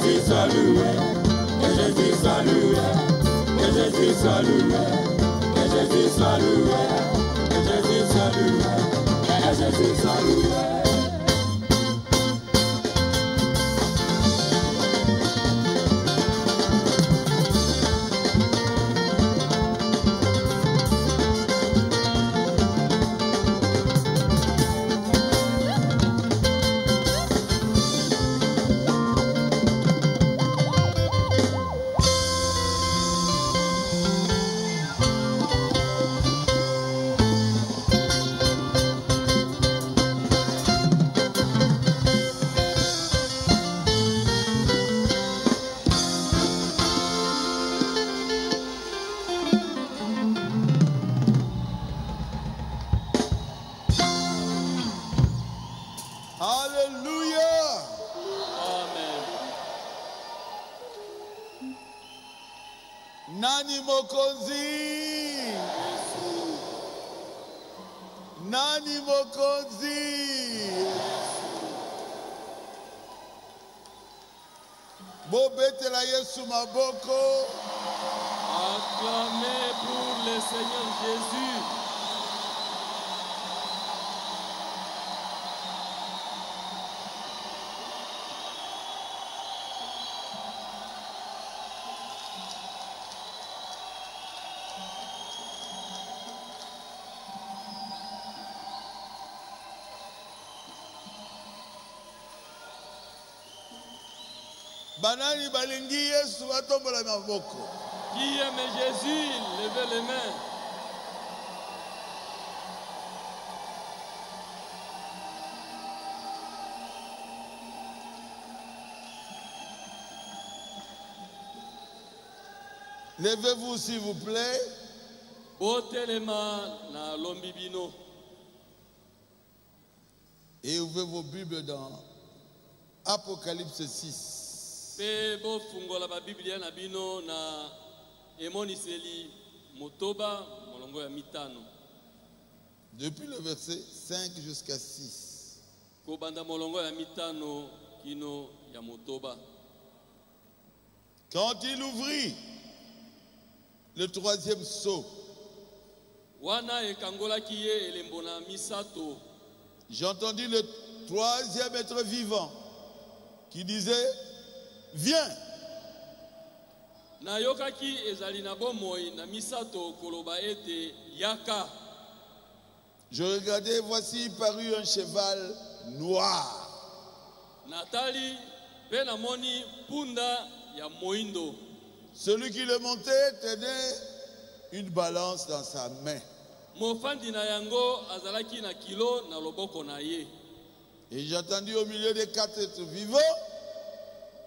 Jésus soit loué, que Jésus soit loué, que Jésus soit loué, que Jésus soit loué, que Jésus soit loué, que Jésus soit loué. Nani mokonzi? Nani mokonzi? Bobetela Yesu maboko. Acclamez pour le Seigneur Jésus. Banani balingi Yesu batombola maboko. Qui aime Jésus, levez les mains. Levez-vous s'il vous plaît. Botelema na lombibino. Et ouvrez vos Bibles dans Apocalypse 6. Pe bo fungola ba Biblia na bino na emoniseli motoba molongo ya mitano. Depuis le verset 5 jusqu'à 6. Ko banda molongo ya mitano kino ya motoba. Quand il ouvrit le troisième sceau, wana ekangola kiye elembo na misato. J'entendis le troisième être vivant qui disait: viens. Na yokaki ezali na bomoi na misato koloba ete yaka. Je regardais, voici parut un cheval noir. Natali pe na moni punda ya moindo. Celui qui le montait tenait une balance dans sa main. Mofandi na yango azalaki na kilo na loboko na ye. Et j'entendis au milieu des quatre êtres vivants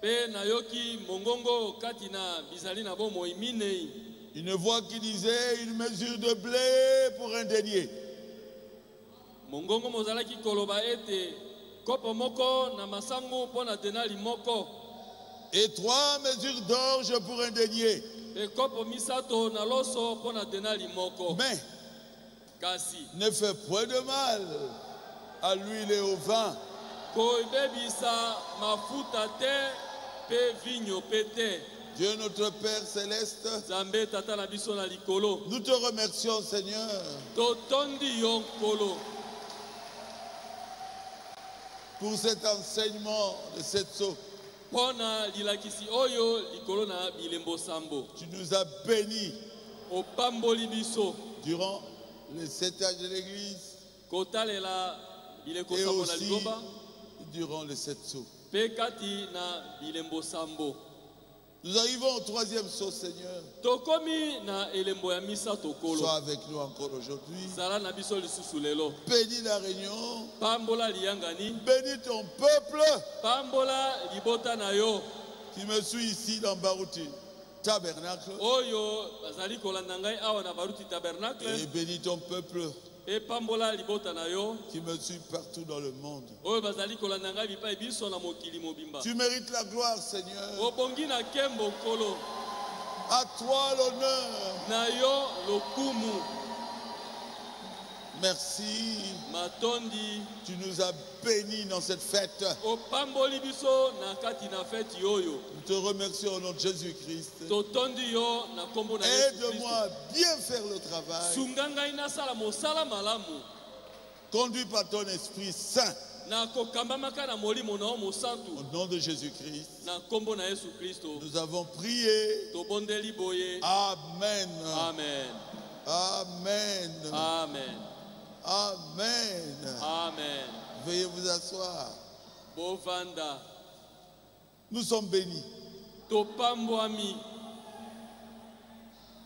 Pe na yoki mongongo kati na bizali na bomoi minei. une voix qui disait: une mesure de blé pour un denier. Mongongo mozalaki koloba ete kopo moko na masango pona denali moko. Et 3 mesures d'orge pour un denier. E kopo misato na loso pona denali moko. Mais Kasi ne fais point de mal à l'huile et au vin. koibebisa mafuta te pe vinyo pete. Dieu notre Père Céleste, Zambe tata na biso na likolo. nous te remercions, Seigneur, Totondi yo nkolo. pour cet enseignement de cette sceau. Pona lilakisi oyo likolo na bilembo sambo. Tu nous as bénis Opamboli biso. durant les 7 âges de l'Église Kotalela bileko et sambo na aussi ligoba. durant les 7 sceaux. Pe kati na bilembo sambo. Nous arrivons au 3e sceau, Seigneur. Tokomi na elembo ya misa tokolo. Sois avec nous encore aujourd'hui. Zala na biso lisusu lelo. Bénis la réunion. Pambola liyangani. Bénis ton peuple Pambola libota na yo. qui me suit ici dans Barouti Tabernacle. Oyo bazali kolanda ngai awa na baruti tabernacle. Et bénis ton peuple E pambola libota na yo. qui me suit partout dans le monde. Oyo bazali kolanda ngai bipai biso na mokili mobimba. Tu mérites la gloire, Seigneur. Obongi na kembo kolo. À toi l'honneur. Na yo lokumu. Merci. Matondi. Tu nous as bénis dans cette fête. Opamboli biso na kati na fête yoyo. Nous te remercions au nom de Jésus-Christ. Totondi yo na kombo na Yesu Christ. Aide-moi à bien faire le travail. Sunganga ina sala mosala malamu. Conduit par ton Esprit Saint. Na kokambamaka na molimo na mosantu. Au nom de Jésus-Christ. Na kombo na Yesu Kristo. Nous avons prié. Tobondeli boye. Amen. Amen. Amen. Amen. Amen. Amen. Veuillez vous asseoir. Bovanda. Nous sommes bénis. Topambwami.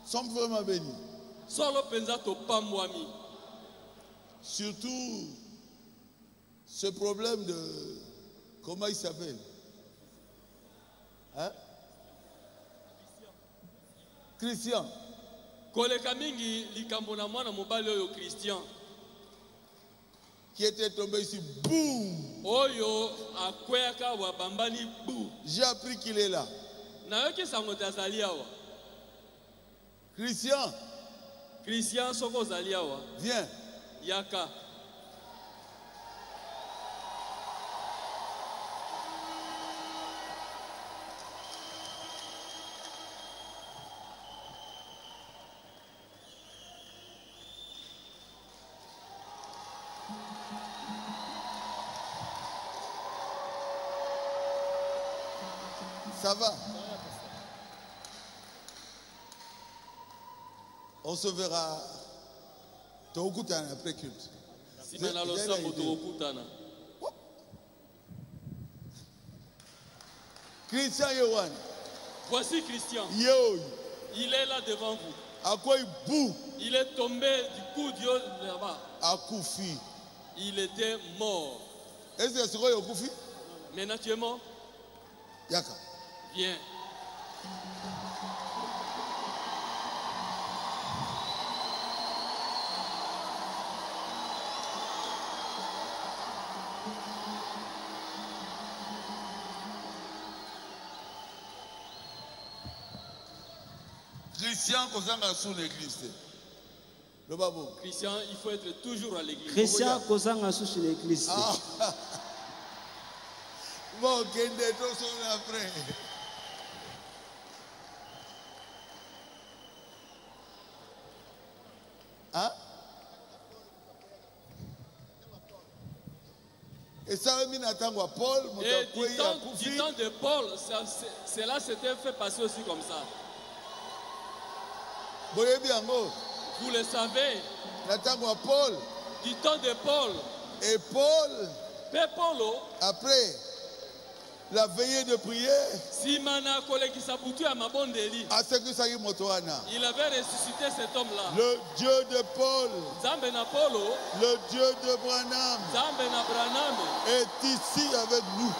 Nous sommes vraiment bénis. Solo penza topambwami. Surtout ce problème de... Comment il s'appelle? Hein? Christian. Koleka mingi likambo na mwana mobali oyo Christian. Qui était tombé ici, boum! Oyo akweyaka wa bambani bou. J'ai appris qu'il est là. Nayoki sango tazali awa. Christian. Christian soko zali awa. Viens. Yaka. Ça va? On se verra après culte. Si mena lo sambo tokutana. Christian Yohan. Voici Christian. Yo. Il est là devant vous. À quoi il boue? Il est tombé du coup Dieu là-bas. À Koufi. Il était mort. Est-ce que c'est quoi Koufi? Maintenant tu es mort? Yaka. Viens. Christian Kozanga sous l'église. Le babou. Christian, il faut être toujours à l'église. Christian Kozanga sous l'église. Ah. Bon, Kende, tout son après. Hein? Et ça a mis Nathan à Paul, du temps de Paul, cela s'était fait passer aussi comme ça. Vous le savez. Nathan à Paul. Du temps de Paul. Et Paul, Paulo, après la veillée de prière, il avait ressuscité cet homme-là. le Dieu de Paul, le Dieu de Branham est ici avec nous.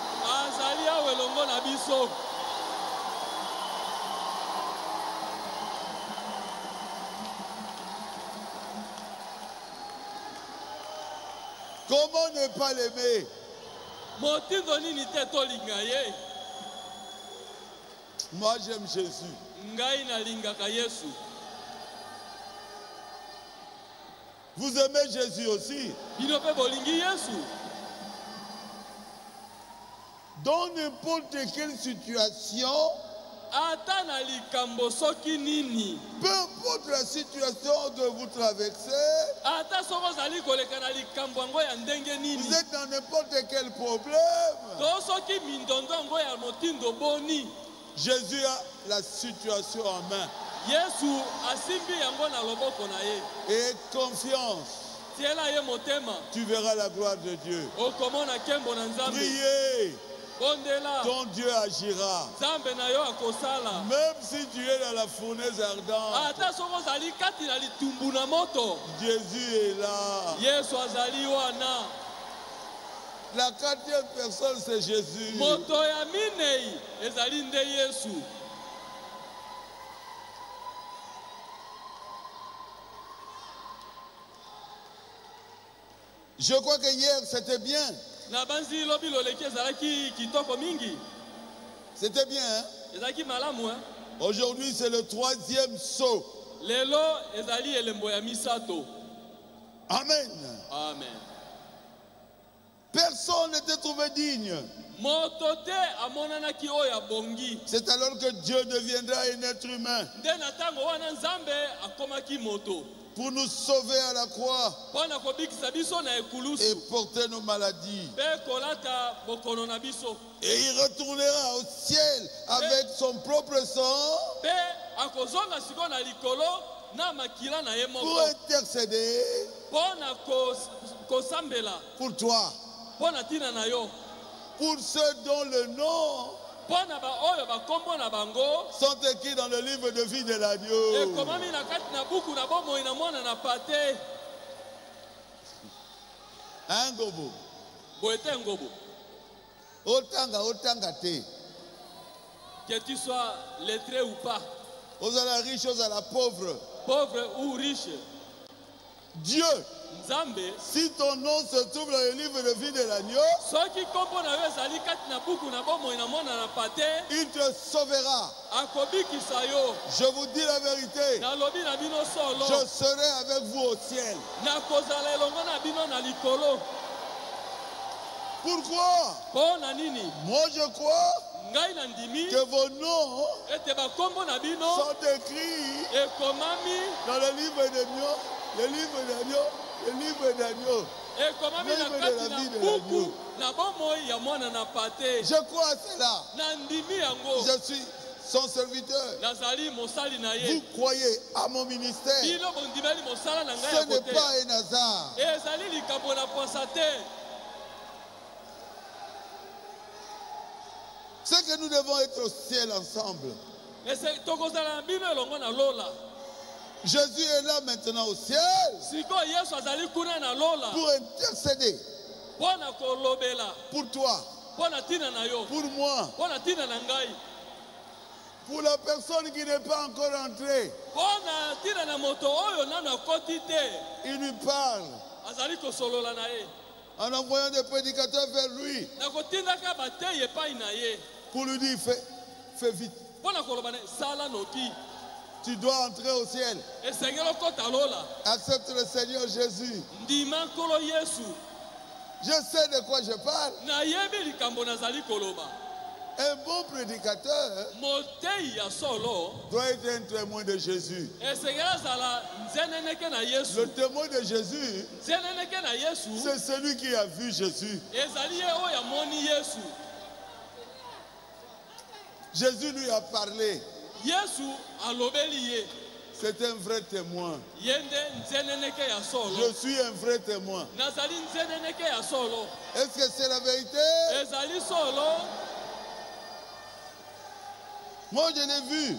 Comment ne pas l'aimer? Moi j'aime Jésus. Vous aimez Jésus aussi? Dans n'importe quelle situation, peu importe la situation que vous traversez, vous êtes dans n'importe quel problème, Jésus a la situation en main. Et confiance, tu verras la gloire de Dieu. Priez. Ton Dieu agira. Même si tu es dans la fournaise ardente, Jésus est là. La quatrième personne, c'est Jésus. Je crois que hier, c'était bien. C'était bien, hein? Aujourd'hui, c'est le troisième saut. Amen. Amen. Personne n'était trouvé digne. C'est alors que Dieu deviendra un être humain pour nous sauver à la croix et porter nos maladies. Et il retournera au ciel avec son propre sang pour intercéder pour toi, pour ceux dont le nom sont écrits dans le livre de vie de l'agneau. Un gobo. Otanga te. Que tu sois lettré ou pas, aux à la riche, aux à la pauvre, pauvre ou riche, Dieu, si ton nom se trouve dans le livre de vie de l'agneau, il te sauvera. Je vous dis la vérité, je serai avec vous au ciel. Pourquoi? Moi je crois que vos noms sont écrits dans le livre d'agneau, le livre d'agneau, le livre d'agneau, le livre de la vie de l'agneau. Je crois à cela. Je suis son serviteur. Vous croyez à mon ministère. Ce n'est pas un hasard. C'est que nous devons être au ciel ensemble. Jésus est là maintenant au ciel pour intercéder pour toi, pour moi, pour la personne qui n'est pas encore entrée. Il lui parle en envoyant des prédicateurs vers lui pour lui dire fais vite. Tu dois entrer au ciel. Accepte le Seigneur Jésus. Je sais de quoi je parle. Un bon prédicateur doit être un témoin de Jésus. Le témoin de Jésus, c'est celui qui a vu Jésus. Jésus lui a parlé. C'est un vrai témoin. Je suis un vrai témoin. Est-ce que c'est la vérité? Moi je l'ai vu.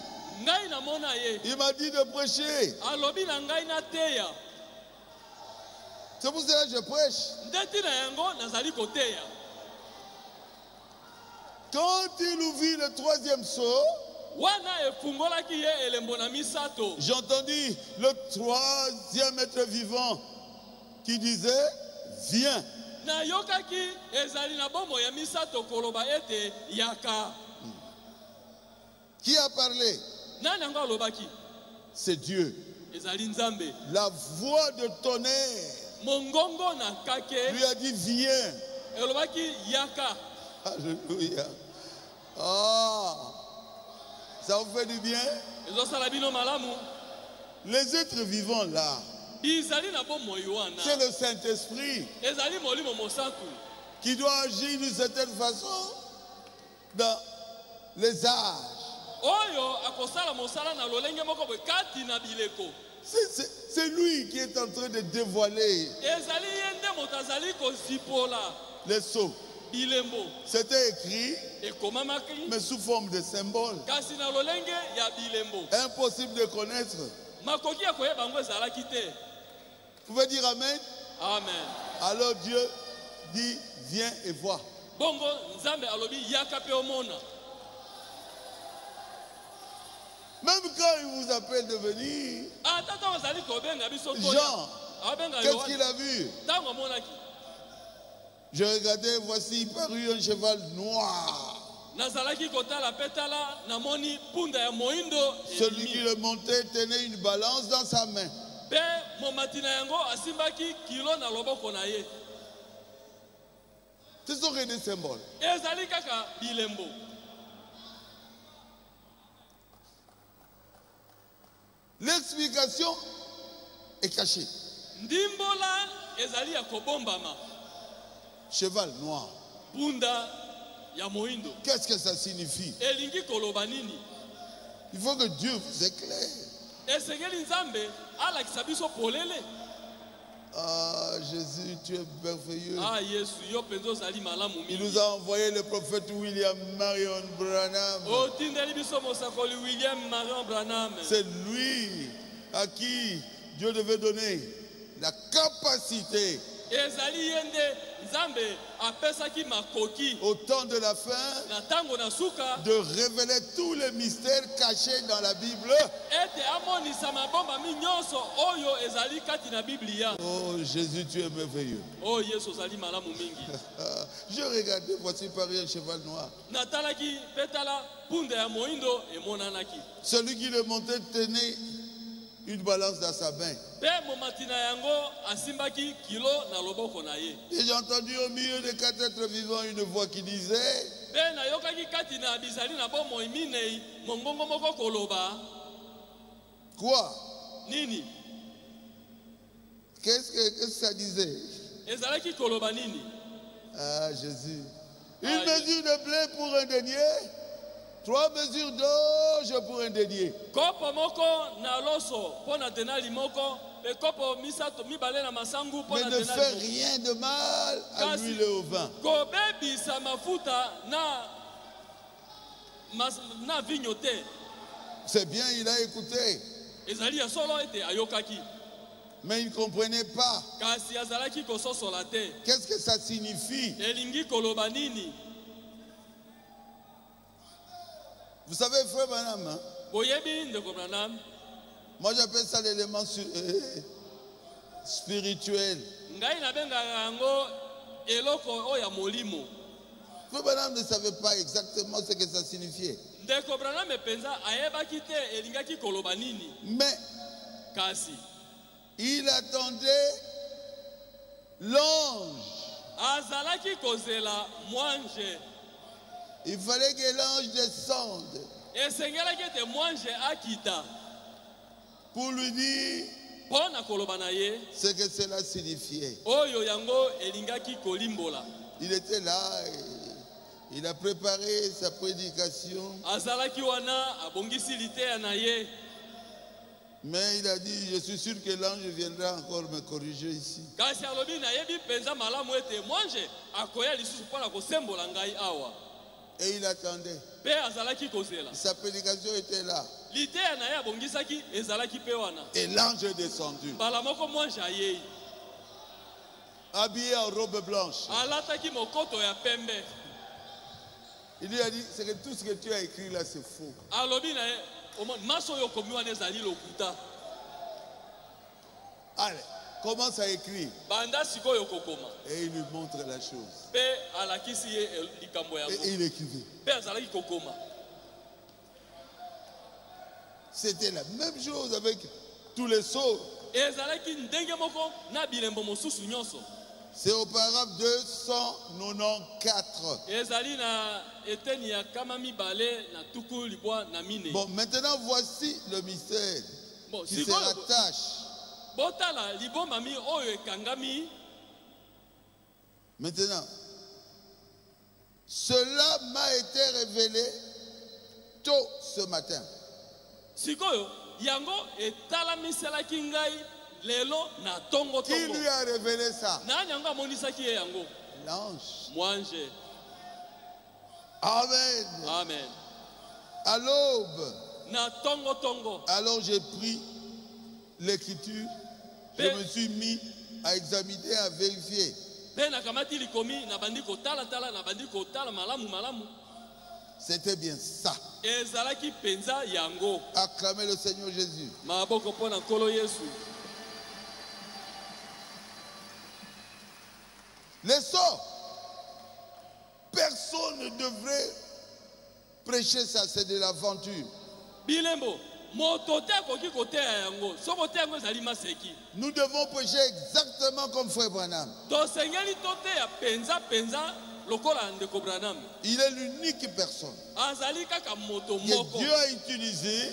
Il m'a dit de prêcher. C'est pour cela que je prêche. Quand il ouvrit le troisième sceau, j'ai entendu le troisième être vivant qui disait viens. Qui a parlé? C'est Dieu. La voix de tonnerre lui a dit viens. Alléluia. Ah, ça vous fait du bien? Les êtres vivants là, c'est le Saint-Esprit qui doit agir d'une certaine façon dans les âges. C'est lui qui est en train de dévoiler les sceaux. C'était écrit, mais sous forme de symbole. Impossible de connaître. Vous pouvez dire Amen? Amen. Alors Dieu dit, viens et vois. Même quand il vous appelle de venir, Jean, qu'est-ce qu'il a vu? Je regardais, voici parut un cheval noir. Celui qui le montait tenait une balance dans sa main. Ce sont des symboles. L'explication est cachée. Cheval noir. Qu'est-ce que ça signifie? Il faut que Dieu vous éclaire. Ah, Jésus, tu es merveilleux. Il nous a envoyé le prophète William Marion Branham. C'est lui à qui Dieu devait donner la capacité au temps de la fin de révéler tous les mystères cachés dans la Bible. Oh Jésus, tu es merveilleux. Je regardais, voici pareil un cheval noir. Celui qui le montait tenait une balance dans sa main. Et j'ai entendu au milieu des 4 êtres vivants une voix qui disait: quoi? Qu'est-ce que ça disait? Ah Jésus. Une mesure de blé pour un denier, 3 mesures d'orge pour un denier. Mais ne fais rien de mal à l'huile et au vin. C'est bien, il a écouté. Mais il ne comprenait pas. Qu'est-ce que ça signifie? Vous savez, frère Branham, hein? Moi j'appelle ça l'élément spirituel. Frère Branham ne savait pas exactement ce que ça signifiait. Mais il attendait l'ange. Il fallait que l'ange descende pour lui dire ce que cela signifiait. Il était là et il a préparé sa prédication. Mais il a dit: je suis sûr que l'ange viendra encore me corriger ici. Et il attendait. Sa prédication était là. Et l'ange est descendu, habillé en robe blanche. Il lui a dit: c'est que tout ce que tu as écrit là, c'est faux. Allez, commence à écrire. Et il lui montre la chose. Et il écrivait. C'était la même chose avec tous les sceaux. C'est au paragraphe 294. Bon, maintenant voici le mystère qui se rattache. Maintenant, cela m'a été révélé tôt ce matin. Qui lui a révélé ça? L'ange. Amen. Amen. À l'aube, alors j'ai pris l'écriture, je me suis mis à examiner, à vérifier. C'était bien ça. Acclamez le Seigneur Jésus. Les sorts, personne ne devrait prêcher ça, c'est de l'aventure. Nous devons prêcher exactement comme Frère Branham. Il est l'unique personne que Dieu a utilisé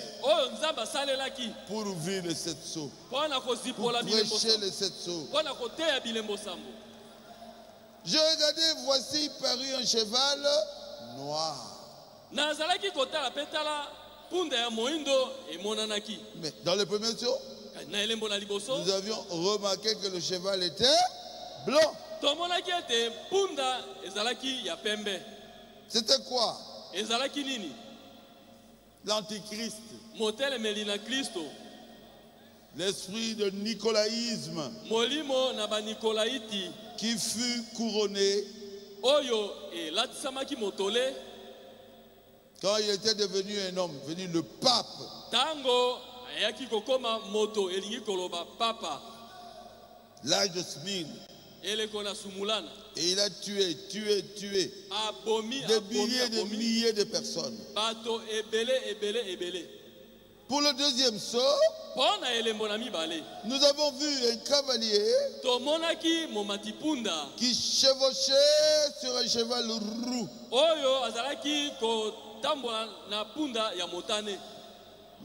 pour ouvrir les 7 sceaux, pour prêcher les 7 sceaux. Je regardais, voici paru un cheval noir. Mais dans le premier saut, nous avions remarqué que le cheval était blanc. C'était quoi? L'antichrist. L'esprit de nicolaïsme qui fut couronné quand il était devenu un homme, devenu le pape. L'âge de Smyrne. Et il a tué des milliers de milliers de personnes. Pour le deuxième saut, nous avons vu un cavalier qui chevauchait sur un cheval roux.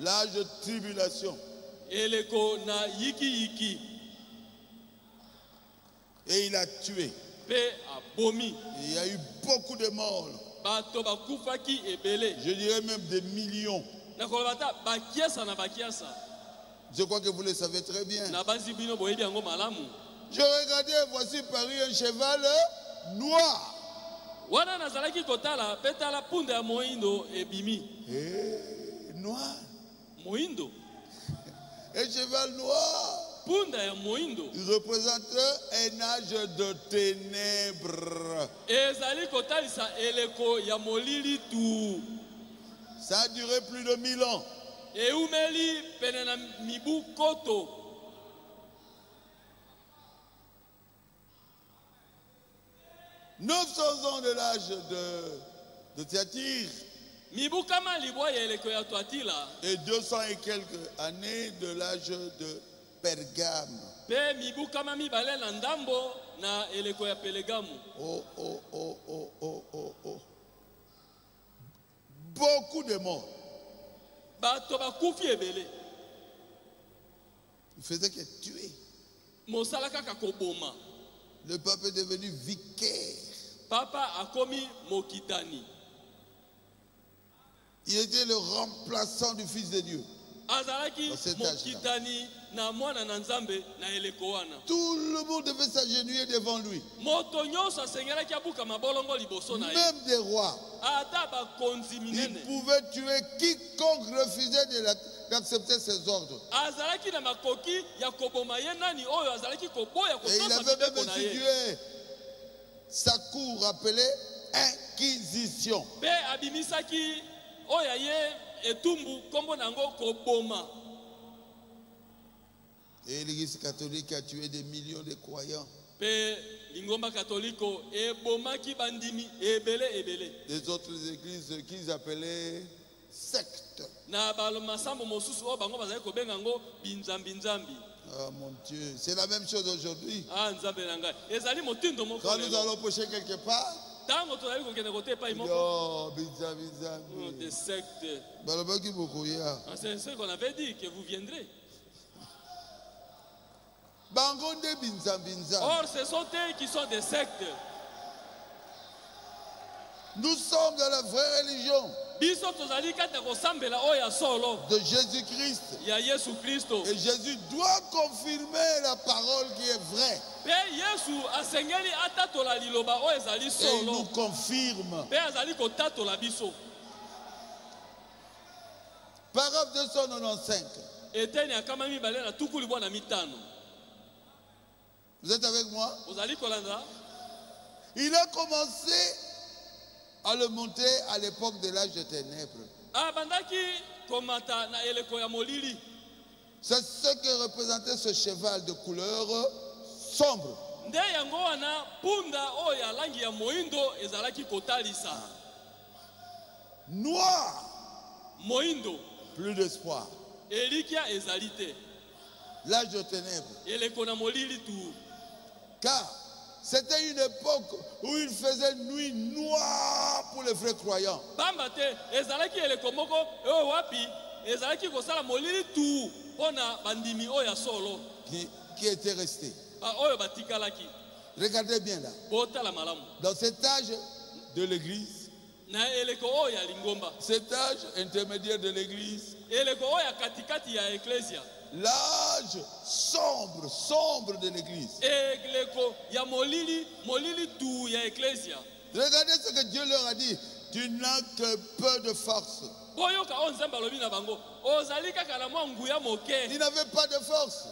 L'âge de tribulation. Et il a tué. Il y a eu beaucoup de morts. Je dirais même des millions. Je crois que vous le savez très bien. Je regardais, voici paru un cheval noir. Noir. Un cheval noir. Il représente un âge de ténèbres. Ça a duré plus de 1000 ans. 900 ans de l'âge de Thyatire. Et 200 et quelques années de l'âge de Pergame. Oh. Beaucoup de morts. Il faisait que tuer. Le pape est devenu vicaire. Il était le remplaçant du Fils de Dieu. Tout le monde devait s'agenouiller devant lui. Même des rois. Il pouvait tuer quiconque refusait d'accepter ses ordres. Et il avait même institué sa cour appelée Inquisition. Et l'Église catholique a tué des millions de croyants. Des autres églises qu'ils appelaient sectes. Ah mon Dieu, c'est la même chose aujourd'hui. Quand nous allons prêcher quelque part, des sectes. C'est ce qu'on avait dit, que vous viendrez. Or, ce sont eux qui sont des sectes. Nous sommes dans la vraie religion de Jésus-Christ. Et Jésus doit confirmer la parole qui est vraie. Et il nous confirme. Paragraphe 295. Vous êtes avec moi? Il a commencé à le monter à l'époque de l'âge de ténèbres. C'est ce que représentait ce cheval de couleur sombre. Noir. Plus d'espoir. L'âge de ténèbres. Car c'était une époque où il faisait nuit noire pour les frères croyants. Qui était resté. Regardez bien là. Dans cet âge de l'église, cet âge intermédiaire de l'église, l'âge sombre de l'église. Regardez ce que Dieu leur a dit. Tu n'as que peu de force. Ils n'avaient pas de force.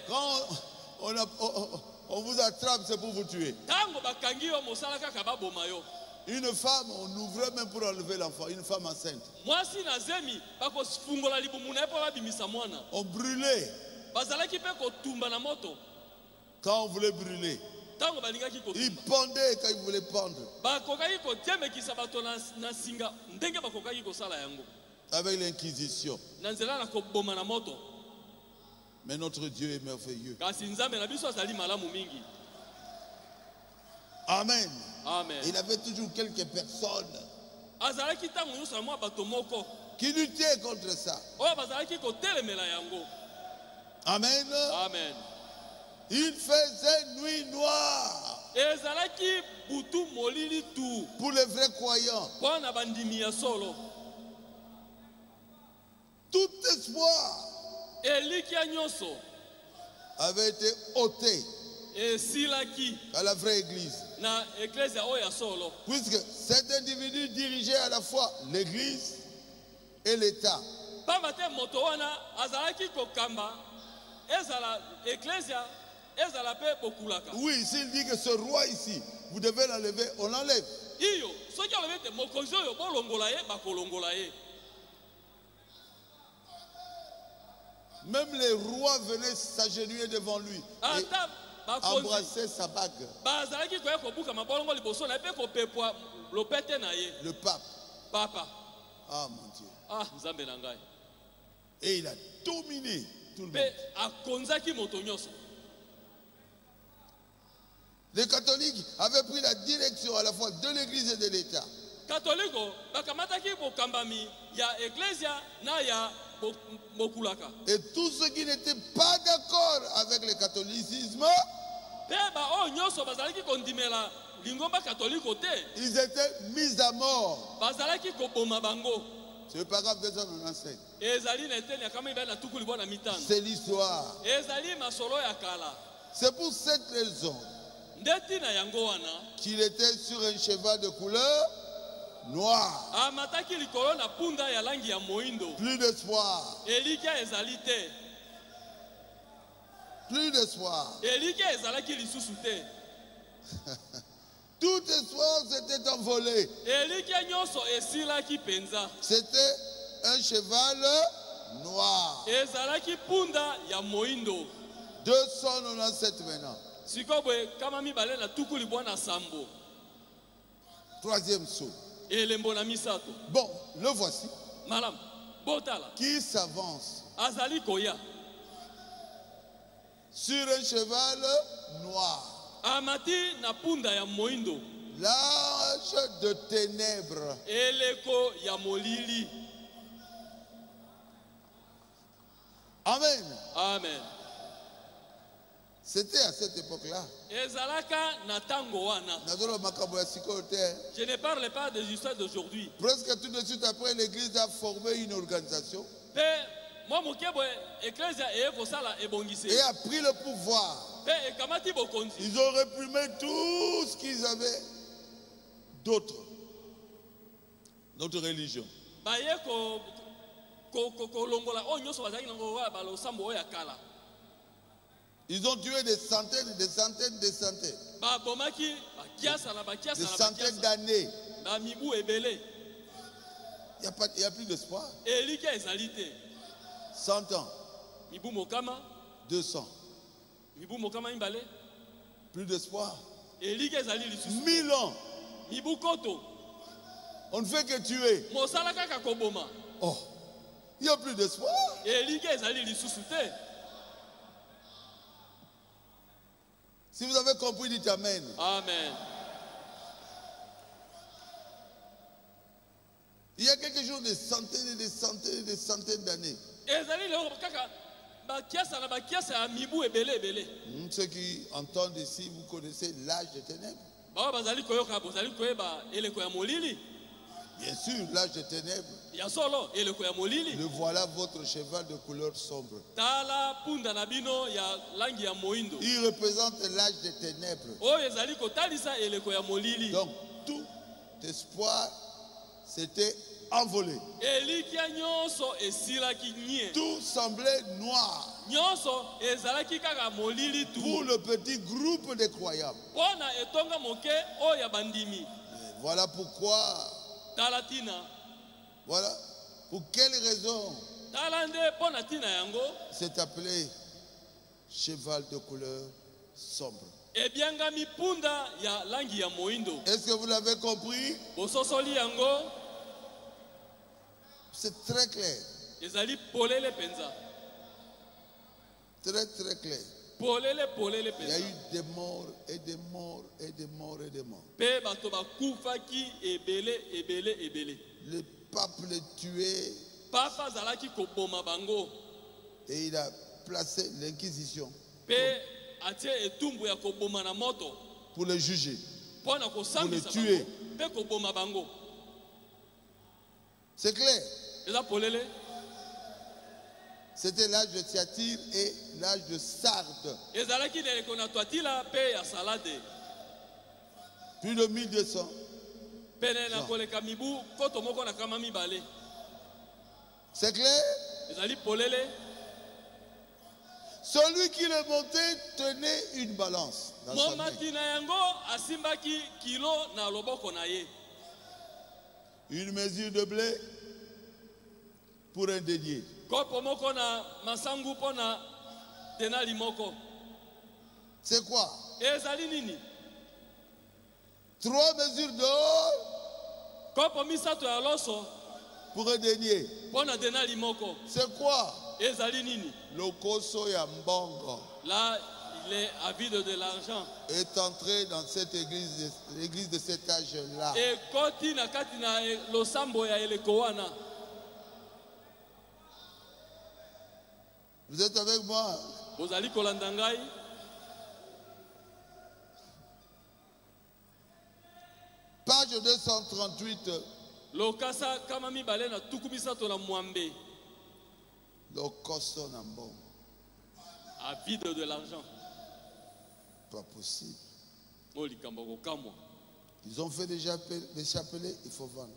Quand on vous attrape, c'est pour vous tuer. Une femme, on ouvrait même pour enlever l'enfant, une femme enceinte. On brûlait. Quand on voulait brûler, ils pendaient quand ils voulaient pendre. Avec l'inquisition. Mais notre Dieu est merveilleux. Amen. Amen. Il avait toujours quelques personnes qui luttaient contre ça. Amen. Amen. Il faisait nuit noire pour les vrais croyants. Tout espoir avait été ôté à la vraie église. Puisque cet individu dirigeait à la fois l'église et l'État. Oui, s'il dit que ce roi ici, vous devez l'enlever, on l'enlève. Même les rois venaient s'agenouiller devant lui et embrasser sa bague. Le pape. Ah mon Dieu. Et il a dominé tout le monde. Les catholiques avaient pris la direction à la fois de l'église et de l'État. Et tous ceux qui n'étaient pas d'accord avec le catholicisme, ils étaient mis à mort. C'est le paragraphe 297. C'est l'histoire. C'est pour cette raison qu'il était sur un cheval de couleur noire. Plus d'espoir. Plus d'espoir. Tout espoir s'était envolé. C'était un cheval noir. 297 maintenant. Troisième saut. Bon, le voici. Qui s'avance sur un cheval noir. L'âge de ténèbres. Amen. Amen. C'était à cette époque-là. Je ne parle pas des histoires d'aujourd'hui. Presque tout de suite après, l'Église a formé une organisation et a pris le pouvoir. Ils ont réprimé tout ce qu'ils avaient d'autres religions. Ils ont tué des centaines, des centaines, des centaines. Des centaines d'années. Il n'y a plus d'espoir. 100 ans. 200. Plus d'espoir. 1000 ans. On ne fait que tuer. Oh. Il n'y a plus d'espoir. Si vous avez compris, dites Amen. Amen. Il y a quelque chose de centaines et des centaines et des centaines d'années. Ceux qui entendent ici, vous connaissez l'âge des ténèbres. Bien sûr, l'âge des ténèbres. Le voilà votre cheval de couleur sombre. Il représente l'âge des ténèbres. Donc, tout espoir s'était envolé. Tout semblait noir pour le petit groupe de croyants. Voilà pourquoi, voilà pour quelle raison c'est appelé cheval de couleur sombre. Est-ce que vous l'avez compris? C'est très clair. Très très clair. Il y a eu des morts et des morts et des morts et des morts. Le pape les tuait. Et il a placé l'inquisition pour les juger, pour les tuer. C'est clair. C'était l'âge de Thyatire et l'âge de Sardes. Plus de 1200. C'est clair? Celui qui le montait tenait une balance dans sa main. Une mesure de blé pour un denier. C'est quoi? 3 mesures d'or pour un denier. C'est quoi? Le koso ya mbongo. Là, il est avide de l'argent. Est entré dans cette église, l'église de cet âge-là. Vous êtes avec moi? Page 238. Lokasa kama mibale na tukumisato na mwambe. Lokoso na mbongo. Avide de l'argent. Pas possible. Ils ont fait des chapelets, il faut vendre.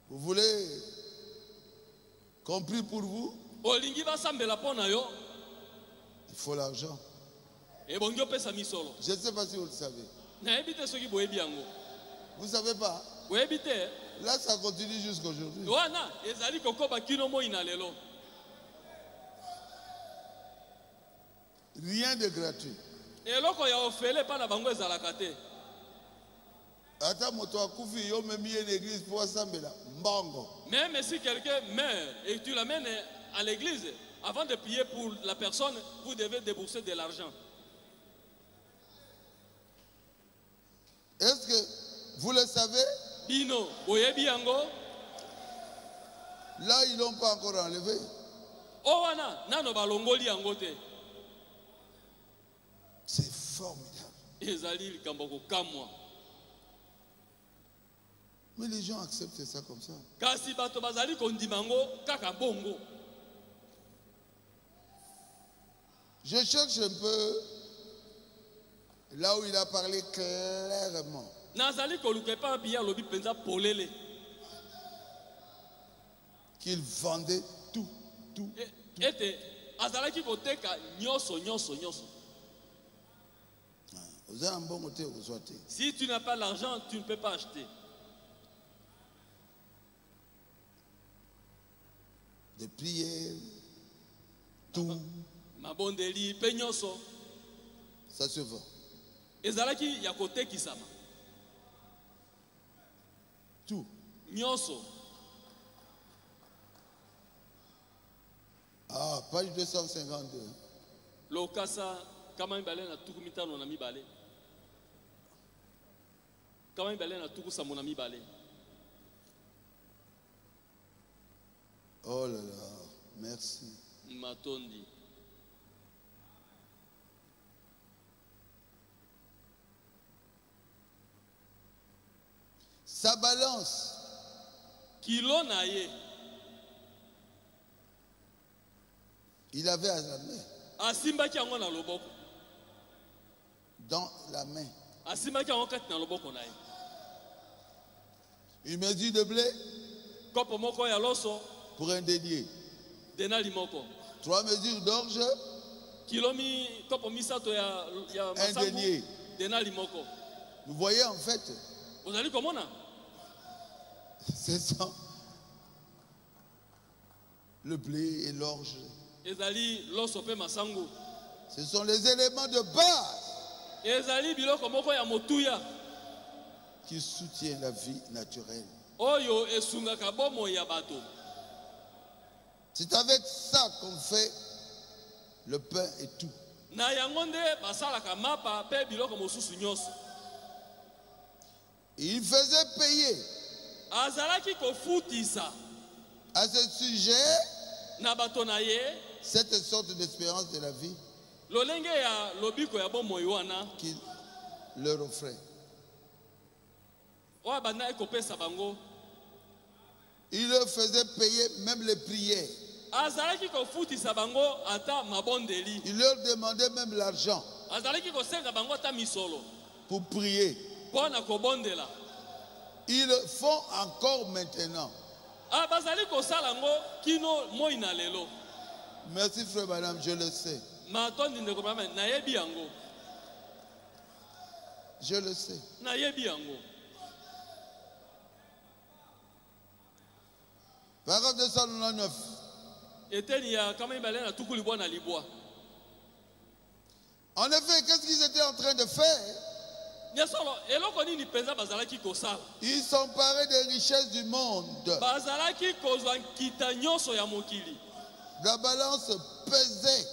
Vous voulez qu'on prie pour vous? Il faut l'argent. Je ne sais pas si vous le savez. Vous ne savez pas? Là, ça continue jusqu'aujourd'hui. Rien de gratuit. Même si quelqu'un meurt et tu l'amènes à l'église, avant de prier pour la personne, vous devez débourser de l'argent. Est-ce que vous le savez? Là, ils n'ont pas encore enlevé. C'est formidable. Mais les gens acceptent ça comme ça. Je cherche un peu là où il a parlé clairement. Qu'il vendait tout. Si tu n'as pas l'argent, tu ne peux pas acheter. Des prières, tout. Ça se vend. Tout. Nyonso. Ah, page 252. Lokasa kama ibale na tuku mitano na mibale. Kama ibale na tuku samona mibale. Oh là là, merci. Matondi. Sa balance. Kilo na ye. Il avait à la main. Asimba ki yango na loboko. Dans la main. Asimba ki yango kati na loboko na ye. Une mesure de blé. Kopo moko ya loso. Pour un denier. Denali moko. 3 mesures d'orge. Kilomi kopo misato ya masangu. Un denier. Denali moko. Vous voyez en fait. Vous allez comment là? C'est ça. Le blé et l'orge. Ezali loso pe masangu. Ce sont les éléments de base. Ezali biloko moko ya motuya. Qui soutiennent la vie naturelle. Oyo esungaka bomo ya bato. C'est avec ça qu'on fait le pain et tout. Na yango nde basalaka mapa pe biloko mosusu nyonso. Il faisait payer. Azalaki kofutisa. À ce sujet, na bato na ye, cette sorte d'espérance de la vie lolenge ya lobiko ya bomo wana qu'il leur offrait. Wa bana ekopesa bango. Il leur faisait payer même les prières. Azalaki kofutisa bango ata mabondeli. Il leur demandait même l'argent. Azalaki kosenga bango ata misolo. Pour prier. Pona kobondela. Ils le font encore maintenant. Bazali kosala ngo kino moina lelo. Merci frère madame, je le sais. Matondi ndeko mama na yebi yango. Je le sais. Na yebi yango. Paragraphe 299. Eteni ya kama ibale na tukuli bwana libwa. En effet, qu'est-ce qu'ils étaient en train de faire? Ils s'emparaient des richesses du monde. La balance pesait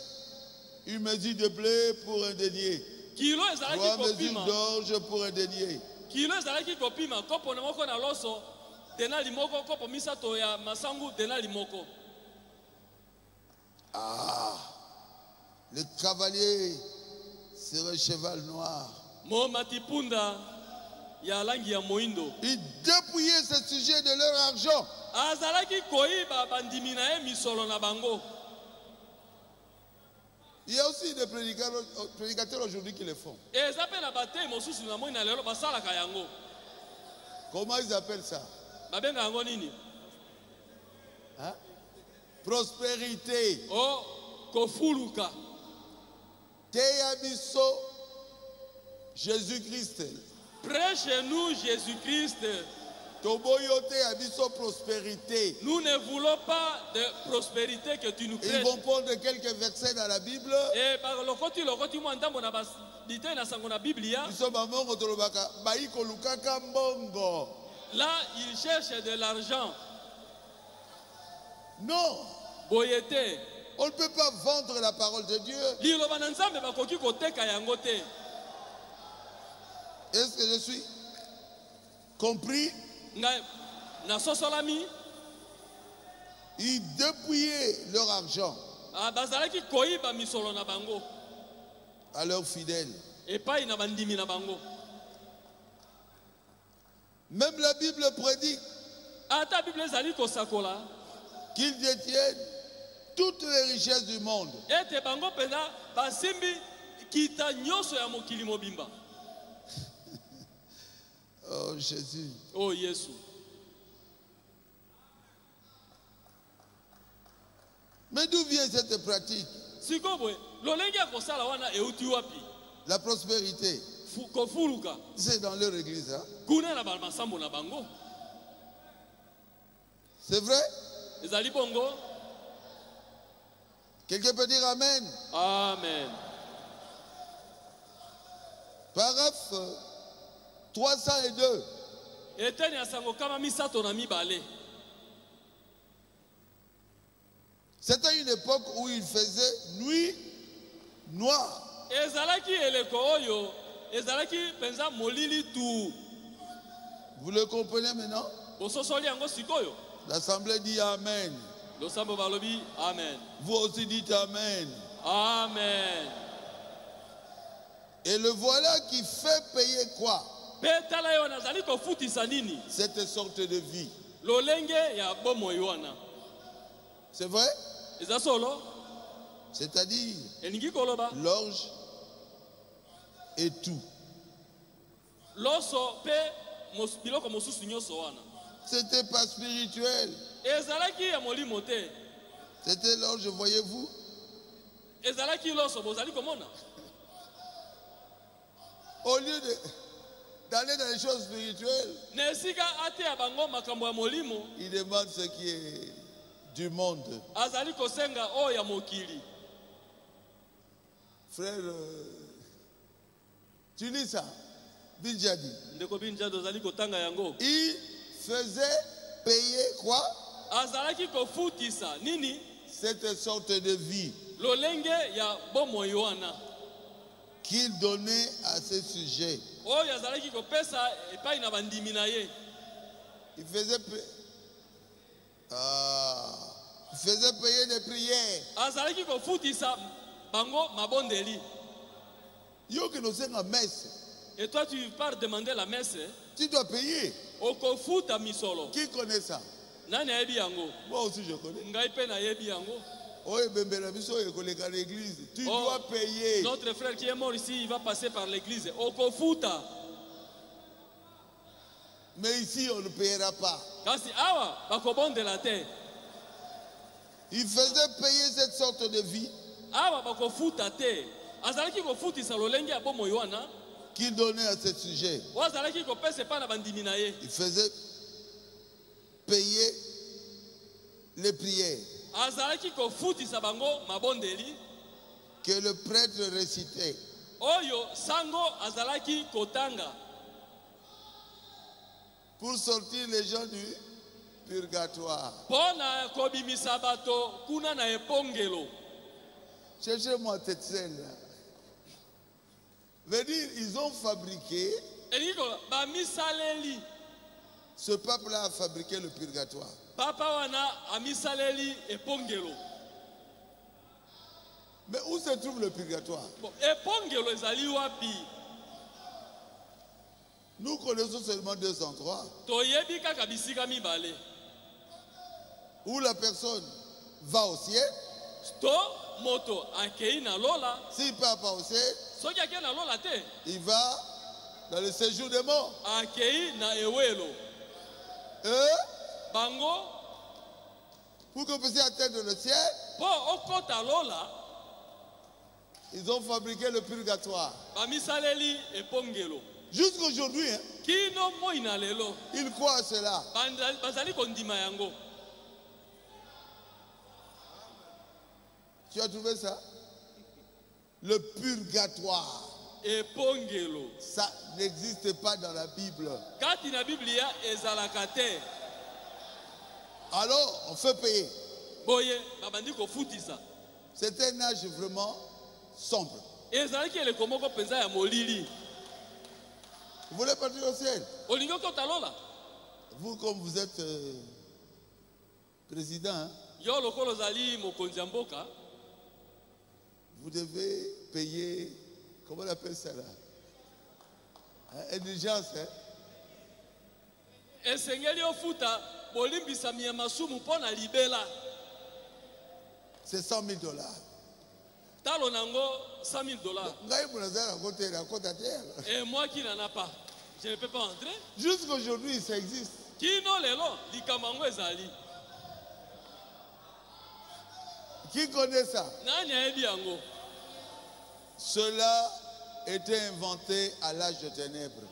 une mesure de blé pour un denier. 3 mesures d'orge pour un denier. Ah, le cavalier sur un cheval noir. Ils dépouillaient ce sujet de leur argent. Il y a aussi des prédicateurs aujourd'hui qui le font. Comment ils appellent ça? Hein? Prospérité. Oh, kofuluka. Teyabiso Jésus-Christ. Prêche-nous Jésus-Christ. Toboyote abiso prospérité. Nous ne voulons pas de prospérité que tu nous prêches. Ils vont prendre quelques versets dans la Bible. Et par le côté moi ndambo na basité na sango na Biblia. Là, ils cherchent de l'argent. Non. Boyete. On ne peut pas vendre la parole de Dieu. Est-ce que je suis compris? Ils dépouillaient leur argent à leurs fidèles. Même la Bible prédit qu'ils détiennent toutes les richesses du monde. Oh Jésus. Oh Jésus. Mais d'où vient cette pratique? La prospérité. C'est dans leur église. Hein? C'est vrai? Quelqu'un peut dire Amen. Amen. Paragraphe 302. C'était une époque où il faisait nuit noire. Vous le comprenez maintenant? L'assemblée dit Amen. Amen. Vous aussi dites Amen. Amen. Et le voilà qui fait payer quoi? Cette sorte de vie. C'est vrai? C'est-à-dire l'orge et tout. C'était pas spirituel. C'était l'orge, voyez-vous? Au lieu d'aller dans les choses spirituelles, il demande ce qui est du monde. Frère, tu lis ça? Binjadi. Il faisait payer quoi? Cette sorte de vie qu'il donnait à ses sujets. Il faisait payer des prières. Yo qui nous sait la messe. Et toi tu pars demander la messe. Tu dois payer. Qui connaît ça? Moi aussi je connais. Tu dois payer. Notre frère qui est mort ici, il va passer par l'église. Mais ici, on ne payera pas. Il faisait payer cette sorte de vie qu'il donnait à ce sujet. Il faisait payer les prières que le prêtre récitait. Pour sortir les gens du purgatoire. Cherchez-moi cette scène-là. Veut dire, ils ont fabriqué. Ce peuple-là a fabriqué le purgatoire. Mais où se trouve le purgatoire? Nous connaissons seulement 203. Où la personne va au ciel. S'il ne part pas au ciel, il va dans le séjour des morts. Pour que vous puissiez atteindre le ciel, ils ont fabriqué le purgatoire. Jusqu'aujourd'hui, hein, ils croient à cela. Tu as trouvé ça? Le purgatoire. Ça n'existe pas dans la Bible. Alors, on fait payer. C'est un âge vraiment sombre. Vous voulez partir au ciel? Vous, comme vous êtes président, hein, vous devez payer, comment on appelle ça là? Indulgence, hein? C'est $100,000. Et moi qui n'en a pas, je ne peux pas entrer. Jusqu'aujourd'hui, ça existe. Qui connaît ça? Cela était inventé à l'âge de ténèbres.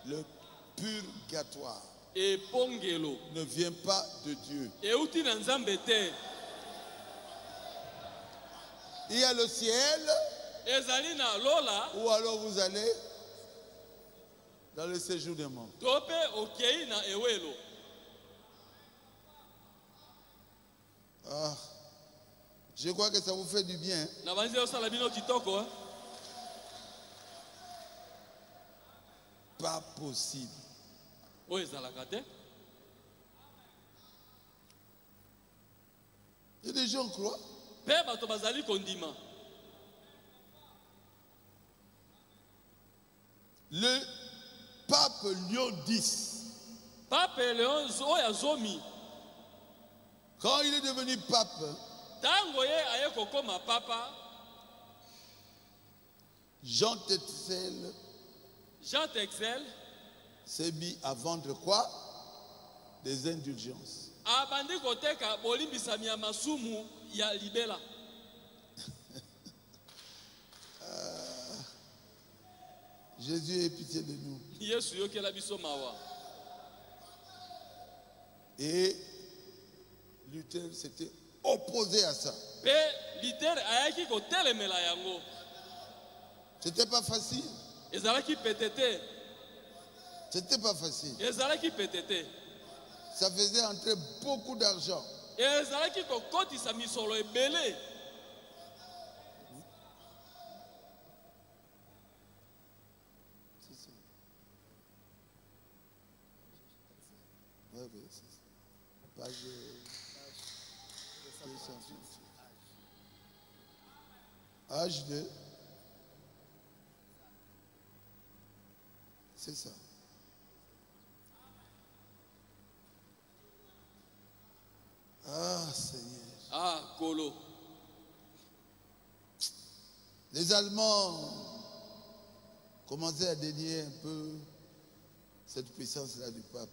Le purgatoire ne vient pas de Dieu. Il y a le ciel Ou alors vous allez dans le séjour des morts. Ah, je crois que ça vous fait du bien. Pas possible. Et les gens croient. Le pape Léon X, quand il est devenu pape, Jean Tetzel s'est mis à vendre quoi? Des indulgences. Jésus ait pitié de nous. Et Luther s'était opposé à ça. C'était pas facile. C'était pas facile. Ça faisait entrer beaucoup d'argent. Page 228. H2. C'est ça. Ah, Seigneur. Ah, Kolo. Les Allemands commençaient à dénier un peu cette puissance-là du pape.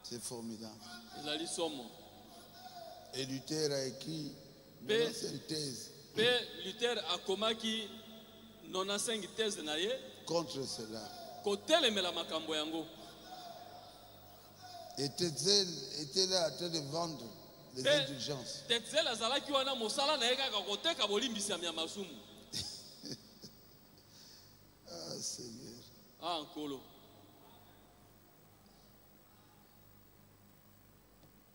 C'est formidable. Et Luther a écrit une thèse contre cela. Et Tetzel était là en train de vendre les indulgences. Ah, Seigneur. Ah, Nkolo.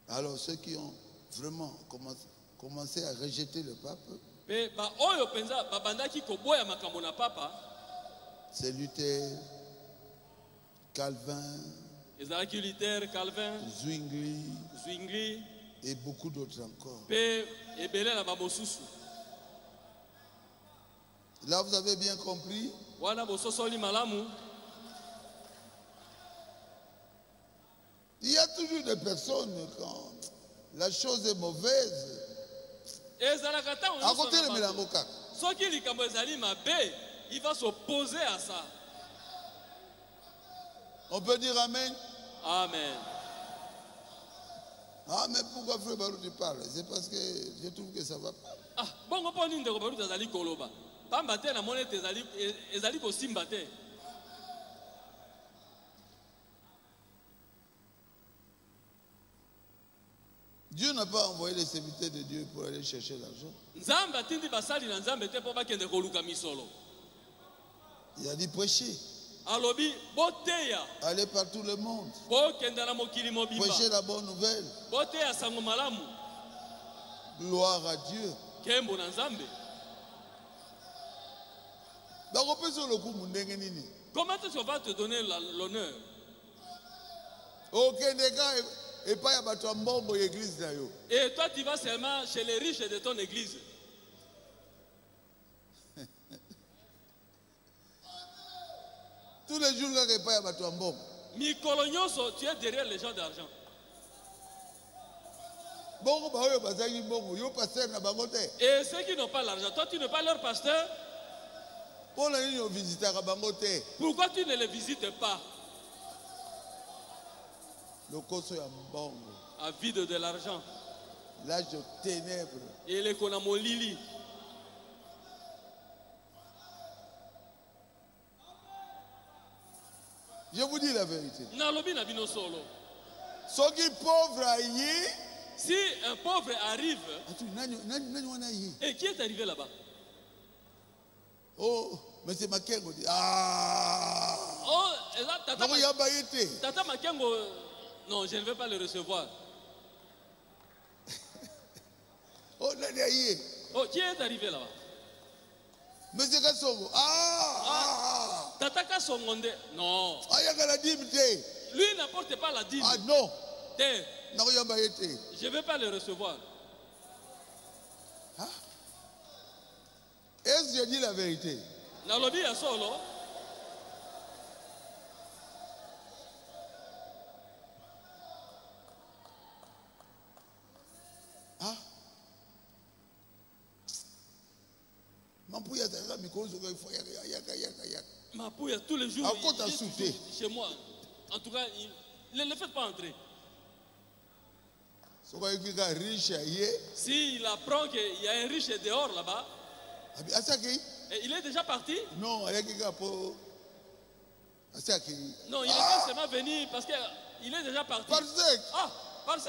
Alors, ceux qui ont vraiment commencé à rejeter le pape, c'est Luther, Calvin, Zwingli et beaucoup d'autres encore. Là, vous avez bien compris. Il y a toujours des personnes, quand la chose est mauvaise, à côté de Mélangoka, il va s'opposer à ça. On peut dire Amen. Amen. Ah, mais pourquoi Frère Barou tu parles? C'est parce que je trouve que ça va pas. Ah, bon, on peut dire que Tazali Koloba. Pambate na monnaie ezali ko simbate. Dieu n'a pas envoyé les serviteurs de Dieu pour aller chercher l'argent. Il a dit prêcher. Aller par tout le monde. Prêcher la bonne nouvelle. Gloire à Dieu. Comment est-ce qu'on va te donner l'honneur? Et toi tu vas seulement chez les riches de ton église. Tous les jours, tu es derrière les gens d'argent. Et ceux qui n'ont pas l'argent, toi tu n'es pas leur pasteur. Pourquoi tu ne les visites pas? Avide de l'argent. L'âge de ténèbres. Et les konamolili. Je vous dis la vérité. Nalobi na bino solo. Ceux qui pauvres Si un pauvre arrive, et qui est arrivé là-bas? Oh, mais c'est Makengo. Ah! Oh, Tata Makengo, non, je ne vais pas le recevoir. Oh, qui est arrivé là-bas? Monsieur Kassongo. Tata Kassongo, non. Lui n'apporte pas la dîme. Ah non. Je ne vais pas le recevoir. Est-ce que je dis la vérité? Nalobi à solo. Mapouya tous les jours. Chez moi. En tout cas, ne le faites pas entrer. S'il apprend qu'il y a un riche dehors là-bas, et il est déjà parti? Non, il est seulement venu parce qu'il est déjà parti. Par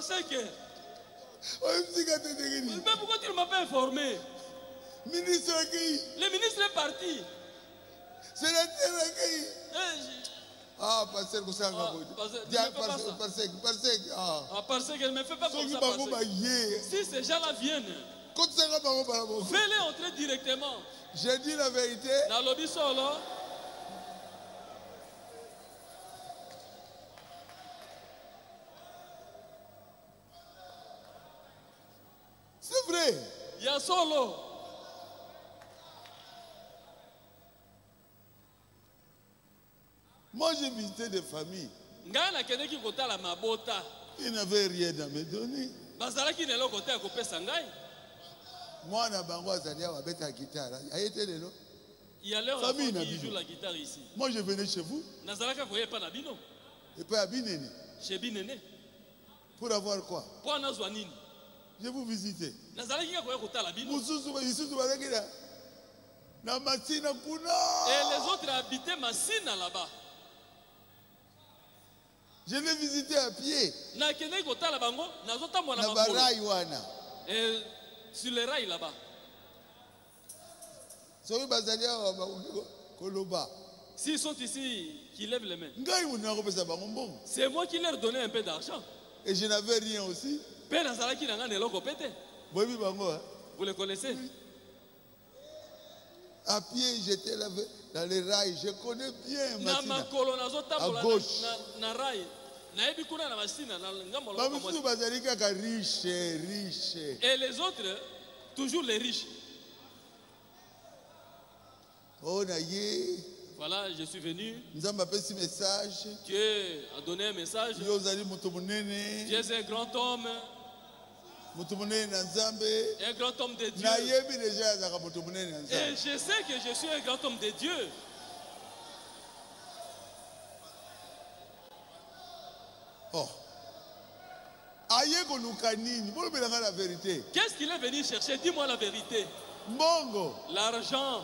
sec. Mais pourquoi tu ne m'as pas informé? Le ministre est parti. C'est la terre. Parce que vous savez. Parce que ne me fais pas comme ça. Si ces gens-là viennent, fais-les entrer directement. J'ai dit la vérité. Nalobi solo. C'est vrai. Il y a solo. Moi, j'ai visité des familles. Ils n'avaient rien à me donner. Moi, il y a leur enfant qui joue la guitare ici. Moi, je venais chez vous. Et puis à Binene. Chez Binene. Pour avoir quoi? Je vous visitais. Et les autres habitaient Massina là-bas. Je l'ai visité à pied. Et sur les rails là-bas. S'ils sont ici, qu'ils lèvent les mains. C'est moi qui leur donnais un peu d'argent. Et je n'avais rien aussi. Vous le connaissez? À pied, j'étais là dans les rails. Je connais bien Massina. À gauche. Riche. Et les autres, toujours les riches. Voilà, je suis venu. Dieu a donné un message. Tu es un grand homme. Un grand homme de Dieu. Et je sais que je suis un grand homme de Dieu. Oh. Qu'est-ce qu'il est venu chercher? Dis-moi la vérité. L'argent.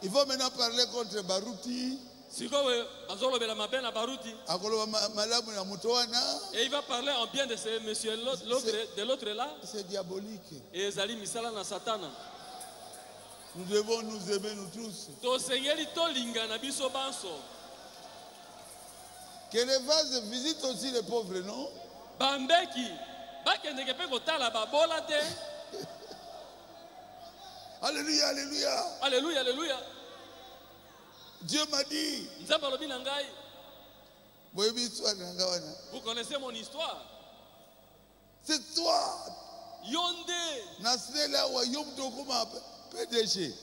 Il faut maintenant parler contre Baruti. Et il va parler en bien de ce monsieur de l'autre là. C'est diabolique. Et Zali Misala na Satana. Nous devons nous aimer nous tous. Que les vases visitent aussi les pauvres, non? Alléluia, alléluia. Alléluia, alléluia. Dieu m'a dit. Vous connaissez mon histoire? C'est toi. Yondé. PDG.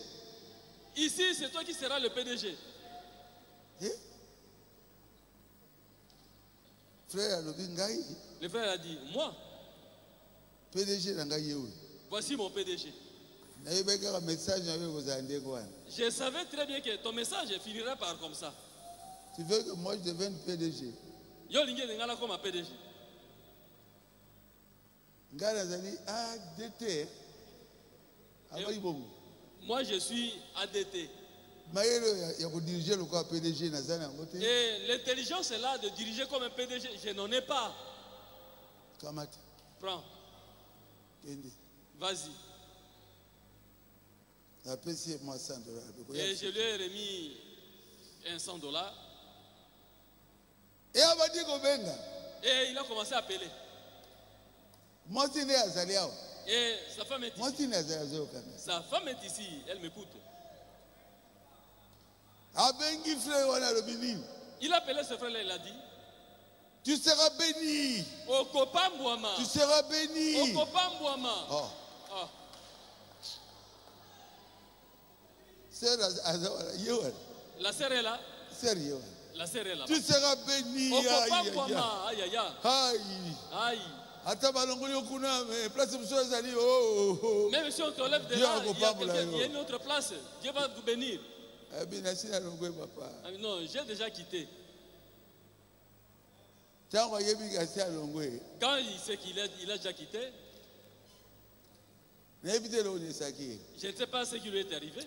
Ici, c'est toi qui seras le PDG. Frère, le frère a dit, moi, PDG, voici mon PDG. Je savais très bien que ton message finira par comme ça. Tu veux que moi je devienne PDG? Yo lingi ngala comme PDG. ADT. Moi je suis ADT. Et l'intelligence est là de diriger comme un PDG. Je n'en ai pas. Prends. Vas-y. Et je lui ai remis $100. Et il a commencé à appeler. Et sa femme est ici. Sa femme est ici. Elle m'écoute. Il a appelé ce frère-là, il a dit: tu seras béni. Tu seras béni. Oh. Oh. La sœur est là. La sœur est là. Tu seras béni. Aïe, aïe, aïe. Aïe. Même si on te lève de là, il y a une autre place. Dieu va vous bénir. Non, j'ai déjà quitté. Quand il sait qu'il a déjà quitté, je ne sais pas ce qui lui est arrivé.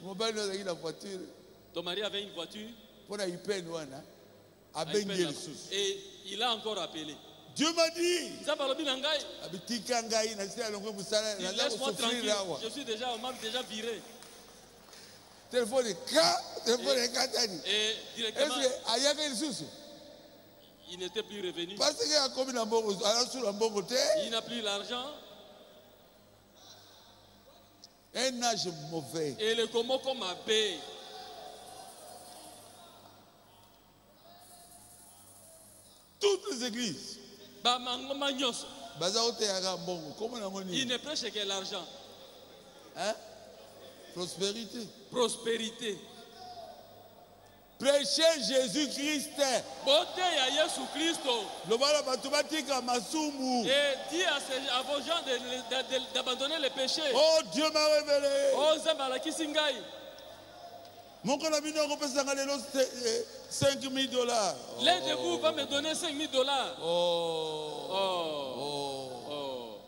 Ton mari avait une voiture. Et il a encore appelé. Dieu m'a dit, laisse-moi tranquille, je suis déjà, on m'a déjà viré. Et directement, il n'était plus revenu. Il n'a plus l'argent. Un âge mauvais. Et le Komoko m'a payé. Toutes les églises. Il ne prêche que l'argent. Hein? Prospérité. Prospérité. Prêchez Jésus-Christ. Et dis à vos gens d'abandonner les péchés. Oh, Dieu m'a révélé. Oh, Zambalakisingai. Mon ami n'a pas $5,000. L'un de vous va me donner $5,000. Oh. Oh. Oh.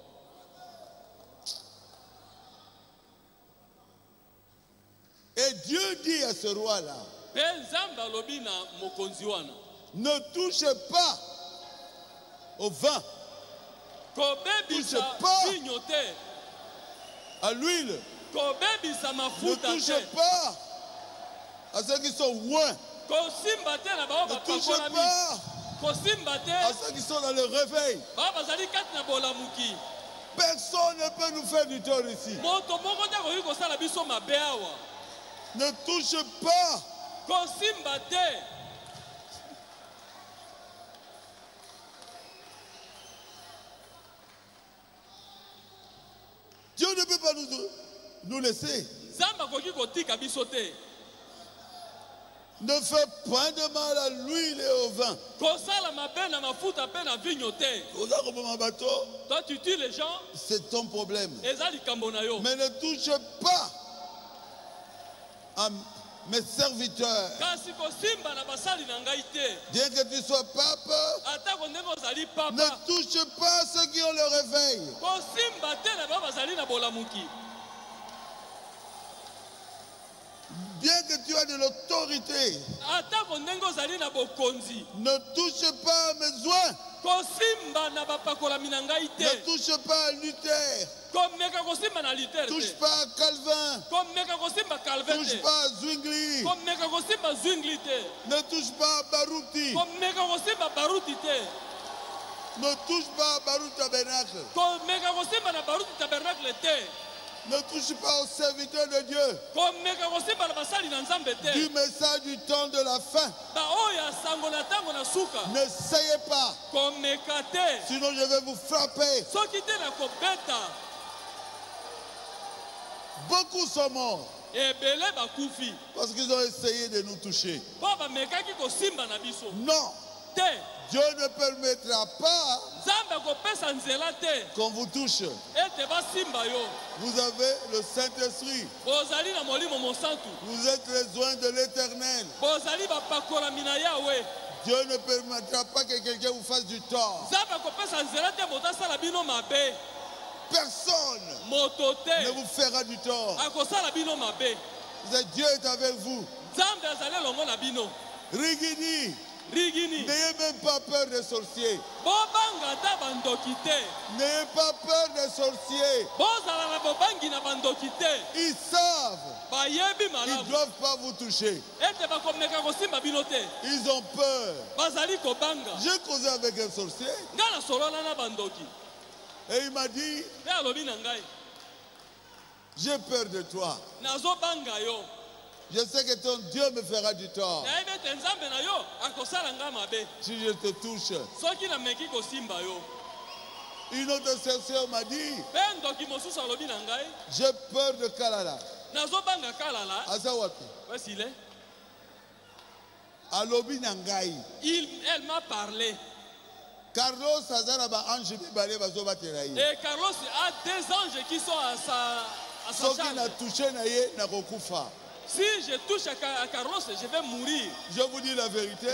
Et Dieu dit à ce roi-là, ne touchez pas au vin. Ne touchez pas à l'huile. Ne touchez pas à ceux qui sont loin. Ne touchez pas à ceux qui sont dans le réveil. Personne ne peut nous faire du tort ici. Ne touche pas. Dieu ne peut pas nous laisser. Ne fais pas de mal à l'huile et au vin. Toi, tu tues les gens. C'est ton problème. Mais ne touche pas à mes serviteurs. Bien que tu sois pape, ne touche pas à ceux qui ont le réveil. Bien que tu aies de l'autorité, ne touche pas à mes oins. Ne touche pas à Luther. Touche pas à Calvin. Touche pas à Zwingli. Ne touche pas à Baruti. Ne touche pas à Baruti Tabernacle. Ne touche pas aux serviteurs de Dieu. Du message du temps de la fin. N'essayez pas. Sinon je vais vous frapper. Beaucoup sont morts. Parce qu'ils ont essayé de nous toucher. Non. Dieu ne permettra pas qu'on vous touche. Vous avez le Saint-Esprit. Vous êtes les oins de l'Éternel. Dieu ne permettra pas que quelqu'un vous fasse du tort. Personne ne vous fera du tort. Dieu est avec vous. Rigini. N'ayez même pas peur des sorciers. N'ayez pas peur des sorciers. Ils savent. Ils ne doivent pas vous toucher. Ils ont peur. J'ai causé avec un sorcier. Et il m'a dit, j'ai peur de toi. Je sais que ton Dieu me fera du tort. Si je te touche. Une autre sorcière m'a dit, j'ai peur de Kalala. Azawapi. Alobi Nangai. Elle m'a parlé. Carlos Azaraba Ange Bibale Bazoba Teraï. Et Carlos a des anges qui sont à sa charge. Si je touche à Carlos, je vais mourir. Je vous dis la vérité.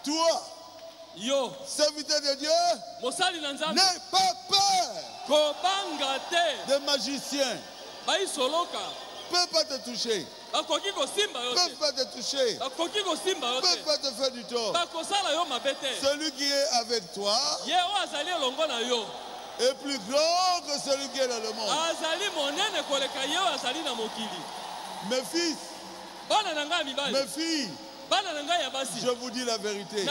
Toi, serviteur de Dieu, n'aie pas peur des magiciens. Ils ne peuvent pas te toucher. Ils ne peuvent pas te toucher. Ils ne peuvent pas te faire du tort. Celui qui est avec toi est plus grand que celui qui est dans le monde. Mes fils, mes filles, je vous dis la vérité.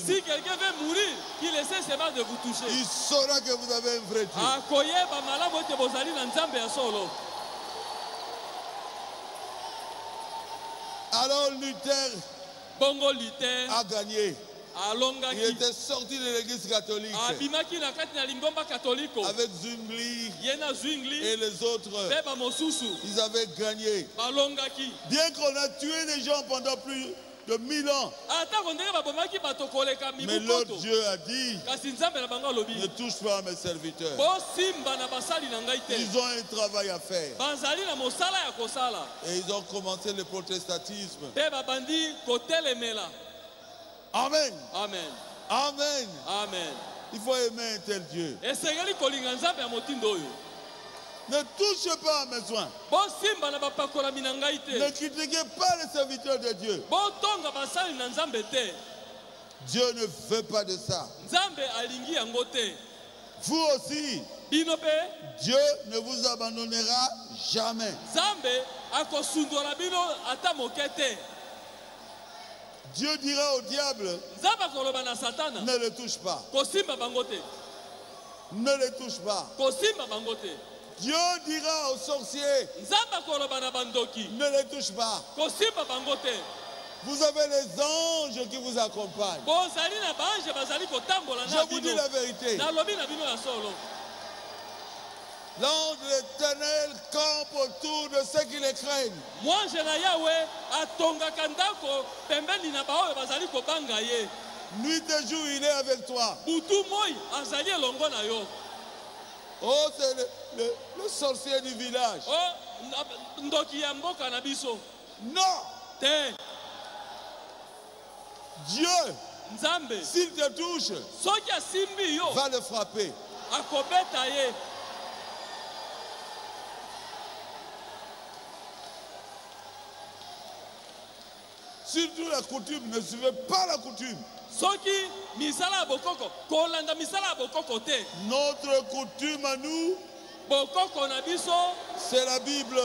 Si quelqu'un veut mourir, qu'il essaie seulement de vous toucher. Il saura que vous avez un vrai Dieu. Alors Luther a gagné. Il était sorti de l'église catholique avec Zwingli et les autres. Ils avaient gagné. Bien qu'on a tué des gens pendant plus de 1000 ans. Mais leur Dieu a dit, ne touche pas à mes serviteurs. Ils ont un travail à faire. Et ils ont commencé le protestantisme. Amen. Amen. Amen. Amen. Il faut aimer un tel Dieu. Ne touche pas à mes soins. Ne critiquez pas les serviteurs de Dieu. Dieu ne veut pas de ça. Vous aussi, Dieu ne vous abandonnera jamais. Dieu dira au diable, ne le touche pas. Ne le touche pas. Dieu dira aux sorciers, ne les touche pas. Vous avez les anges qui vous accompagnent. Je vous dis la vérité. L'ange de l'Éternel campe autour de ceux qui les craignent. Nuit et jour, il est avec toi. Oh, c'est le sorcier du village. Non. Dieu, s'il te touche, va le frapper. Surtout la coutume, ne suivez pas la coutume. Notre coutume à nous, c'est la Bible.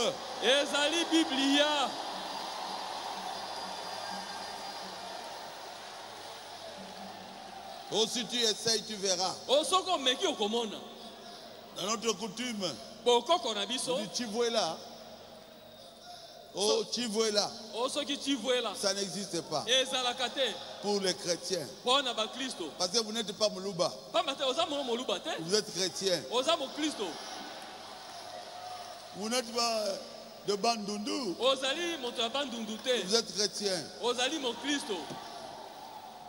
Oh, si tu essayes, tu verras. Dans notre coutume, tu vois là. Oh, Chivuela. Ça n'existe pas. Pour les chrétiens. Parce que vous n'êtes pas Moluba. Vous êtes chrétien. Vous n'êtes pas de Bandundu. Vous êtes chrétien.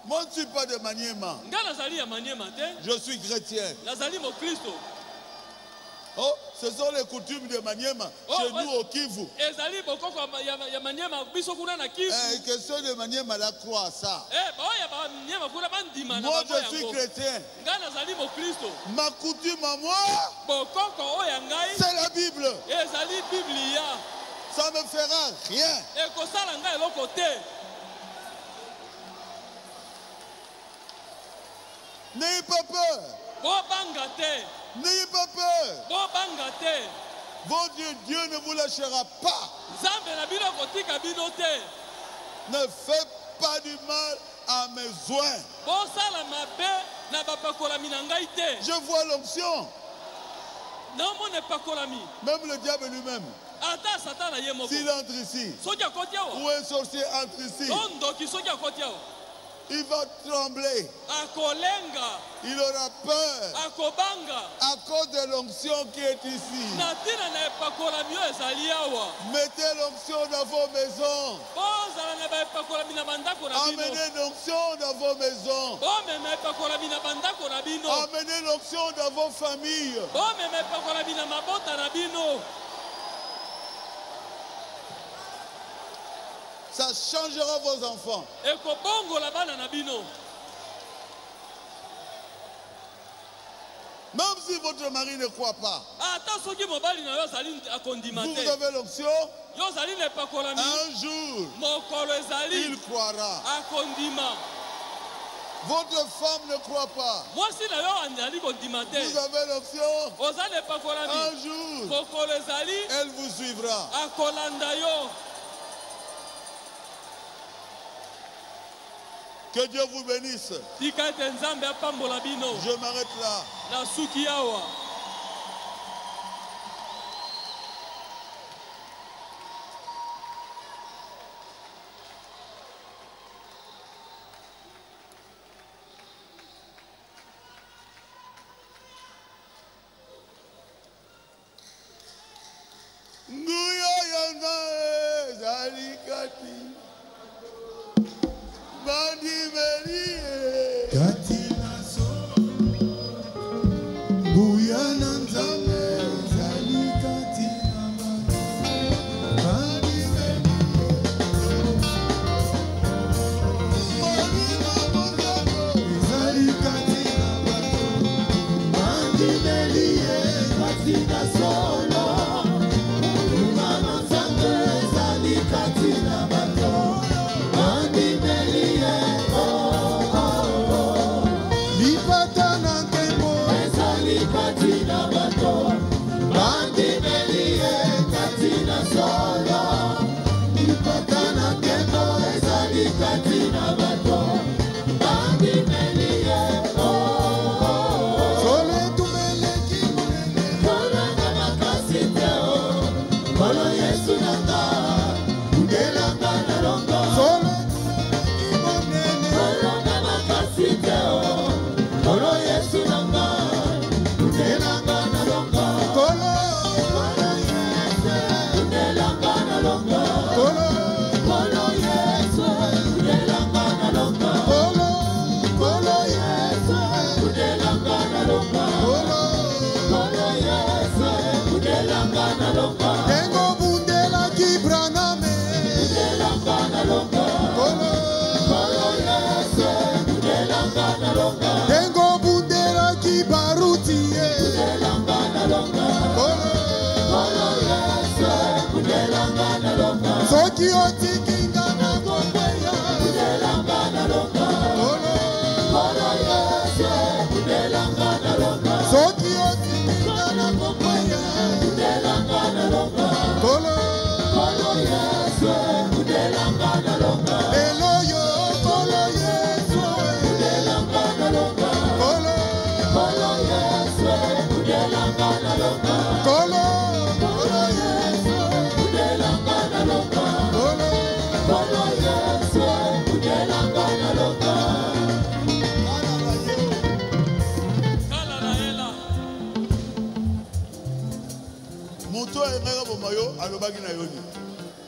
Moi, je ne suis pas de Maniema. Je suis chrétien. Oh, ce sont les coutumes de Maniema, chez nous au Kivu. Question de Maniema, la croix à ça. Moi, je suis chrétien. Ma coutume à moi, c'est la Bible. Ça ne me fera rien. N'ayez pas peur. N'ayez pas peur. Votre Dieu ne vous lâchera pas. Ne faites pas du mal à mes oins. Je vois l'onction. Même le diable lui-même. S'il entre ici, ou un sorcier entre ici, il va trembler. Il aura peur à cause de l'onction qui est ici. Mettez l'onction dans vos maisons. Amenez l'onction dans vos maisons. Amenez l'onction dans vos familles. Ça changera vos enfants. Même si votre mari ne croit pas, vous avez l'option. Un jour, il croira. Votre femme ne croit pas. Vous avez l'option. Un jour, elle vous suivra. Que Dieu vous bénisse. Je m'arrête là.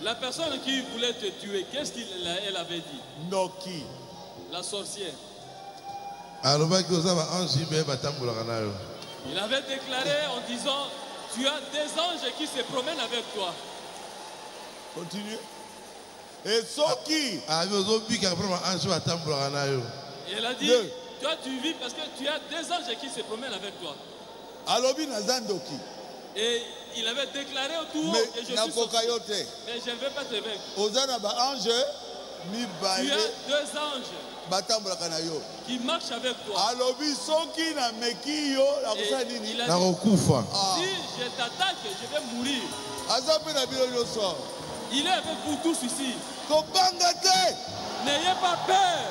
La personne qui voulait te tuer, qu'est-ce qu'elle avait dit? Noki. La sorcière. Il avait déclaré en disant Tu as des anges qui se promènent avec toi. Continue. Et ceux qui. Il a dit, toi tu vis parce que tu as des anges qui se promènent avec toi. Et il avait déclaré autour que je suis sorcier. Mais je ne vais pas te vaincre. Tu as deux anges qui marchent avec toi. Et il a dit, si je t'attaque, je vais mourir. Il est avec vous tous ici. N'ayez pas peur.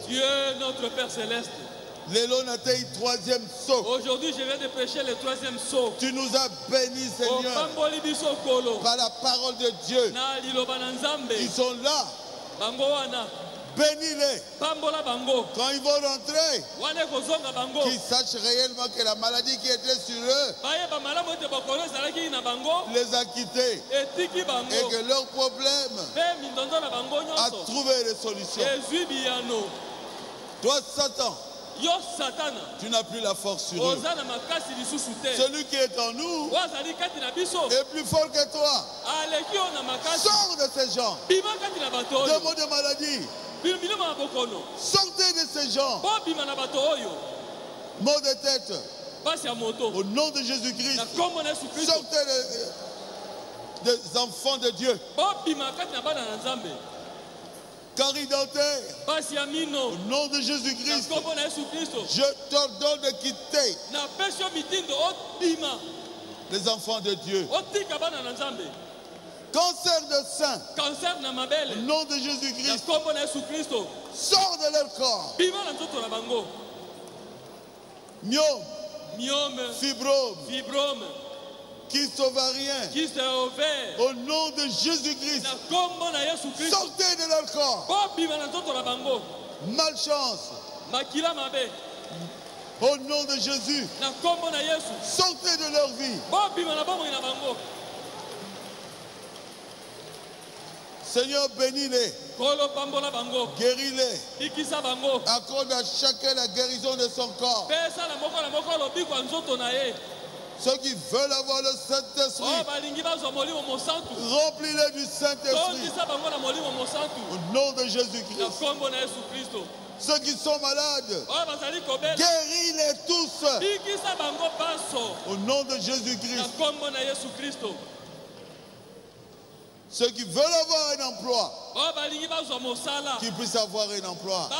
Dieu notre Père Céleste. Aujourd'hui je viens de prêcher le troisième saut. Tu nous as bénis, Seigneur, par la parole de Dieu. Ils sont là. Bénis-les. Quand ils vont rentrer, qu'ils sachent réellement que la maladie qui était sur eux les a quittés et que leur problème a trouvé une solution. Toi, Satan, tu n'as plus la force sur eux. Celui qui est en nous est plus fort que toi. Sors de ces gens. De mots de maladie. Sortez de ces gens. Maux de tête. Au nom de Jésus-Christ. Sortez des enfants de Dieu. Carie dentaire. Au nom de Jésus-Christ. Je t'ordonne de quitter les enfants de Dieu. Cancer de sein. Au nom de Jésus-Christ. Sors de leur corps. Myome. Fibrome. Kyste ovarien. Au nom de Jésus-Christ. Sortez de leur corps. Malchance. Au nom de Jésus. Sortez de leur vie. Seigneur, bénis-les. Guéris-les. Accorde à chacun la guérison de son corps. Ceux qui veulent avoir le Saint-Esprit, remplis-les du Saint-Esprit. Au nom de Jésus-Christ. Ceux qui sont malades, guéris-les tous. Au nom de Jésus-Christ. Ceux qui veulent avoir un emploi, qu'ils puissent avoir un emploi.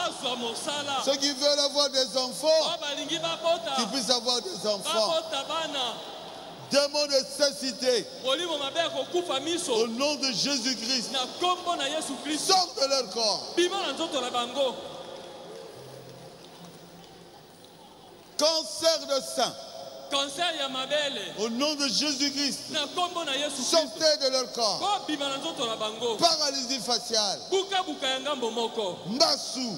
Ceux qui veulent avoir des enfants, qu'ils puissent avoir des enfants. Démons de cécité, au nom de Jésus-Christ, sortent de leur corps. Cancer de sein, au nom de Jésus-Christ, sortez de leur corps. Paralysie faciale, Mbassou,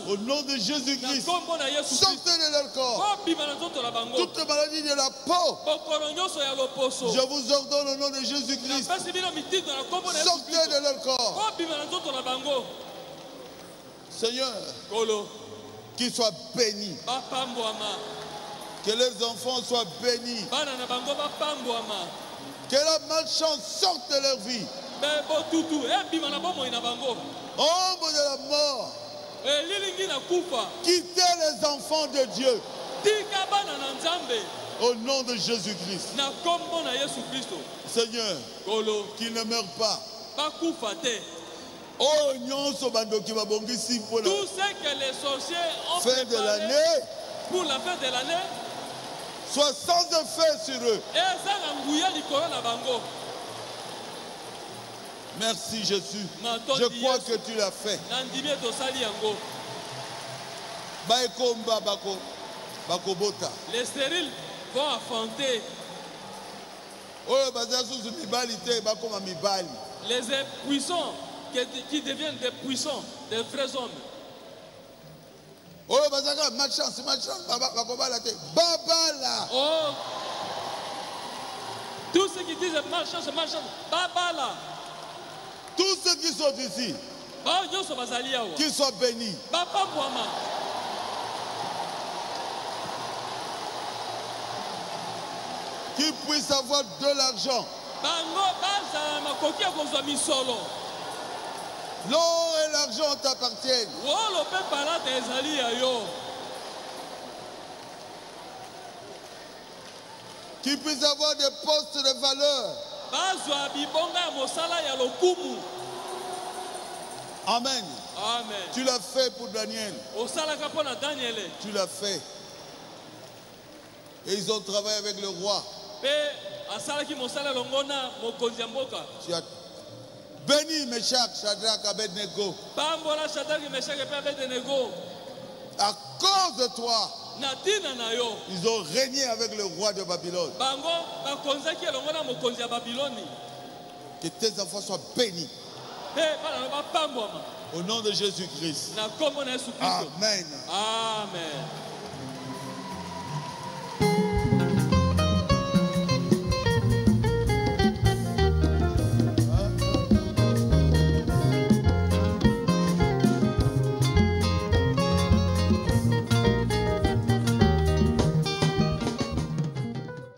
au nom de Jésus-Christ, sortez de leur corps. Toute maladie de la peau, je vous ordonne au nom de Jésus-Christ, sortez de leur corps. Seigneur, qu'ils soient bénis. Que les enfants soient bénis. Que la malchance sorte de leur vie. Ombre de la mort. Quittez les enfants de Dieu. Au nom de Jésus-Christ. Seigneur, qu'ils ne meurent pas. Oh, tout ce que les sorciers ont fait de l'année, pour la fin de l'année, soit sans effet sur eux. Merci Jésus. Je crois que tu l'as fait. Les stériles vont affronter. Les puissants qui deviennent des puissants, des vrais hommes. Oh, malchance, Babala. Oh. Tous ceux qui disent malchance, Babala. Tous ceux qui sont ici, qui sont bénis. Qui puissent avoir de l'argent. L'or et l'argent t'appartiennent. Qui puissent avoir des postes de valeur. Amen. Amen. Tu l'as fait pour Daniel. Tu l'as fait. Et ils ont travaillé avec le roi. Tu as béni Meshach, Shadrach, Abednego. À cause de toi, ils ont régné avec le roi de Babylone. Que tes enfants soient bénis. Au nom de Jésus-Christ. Amen. Amen. Amen.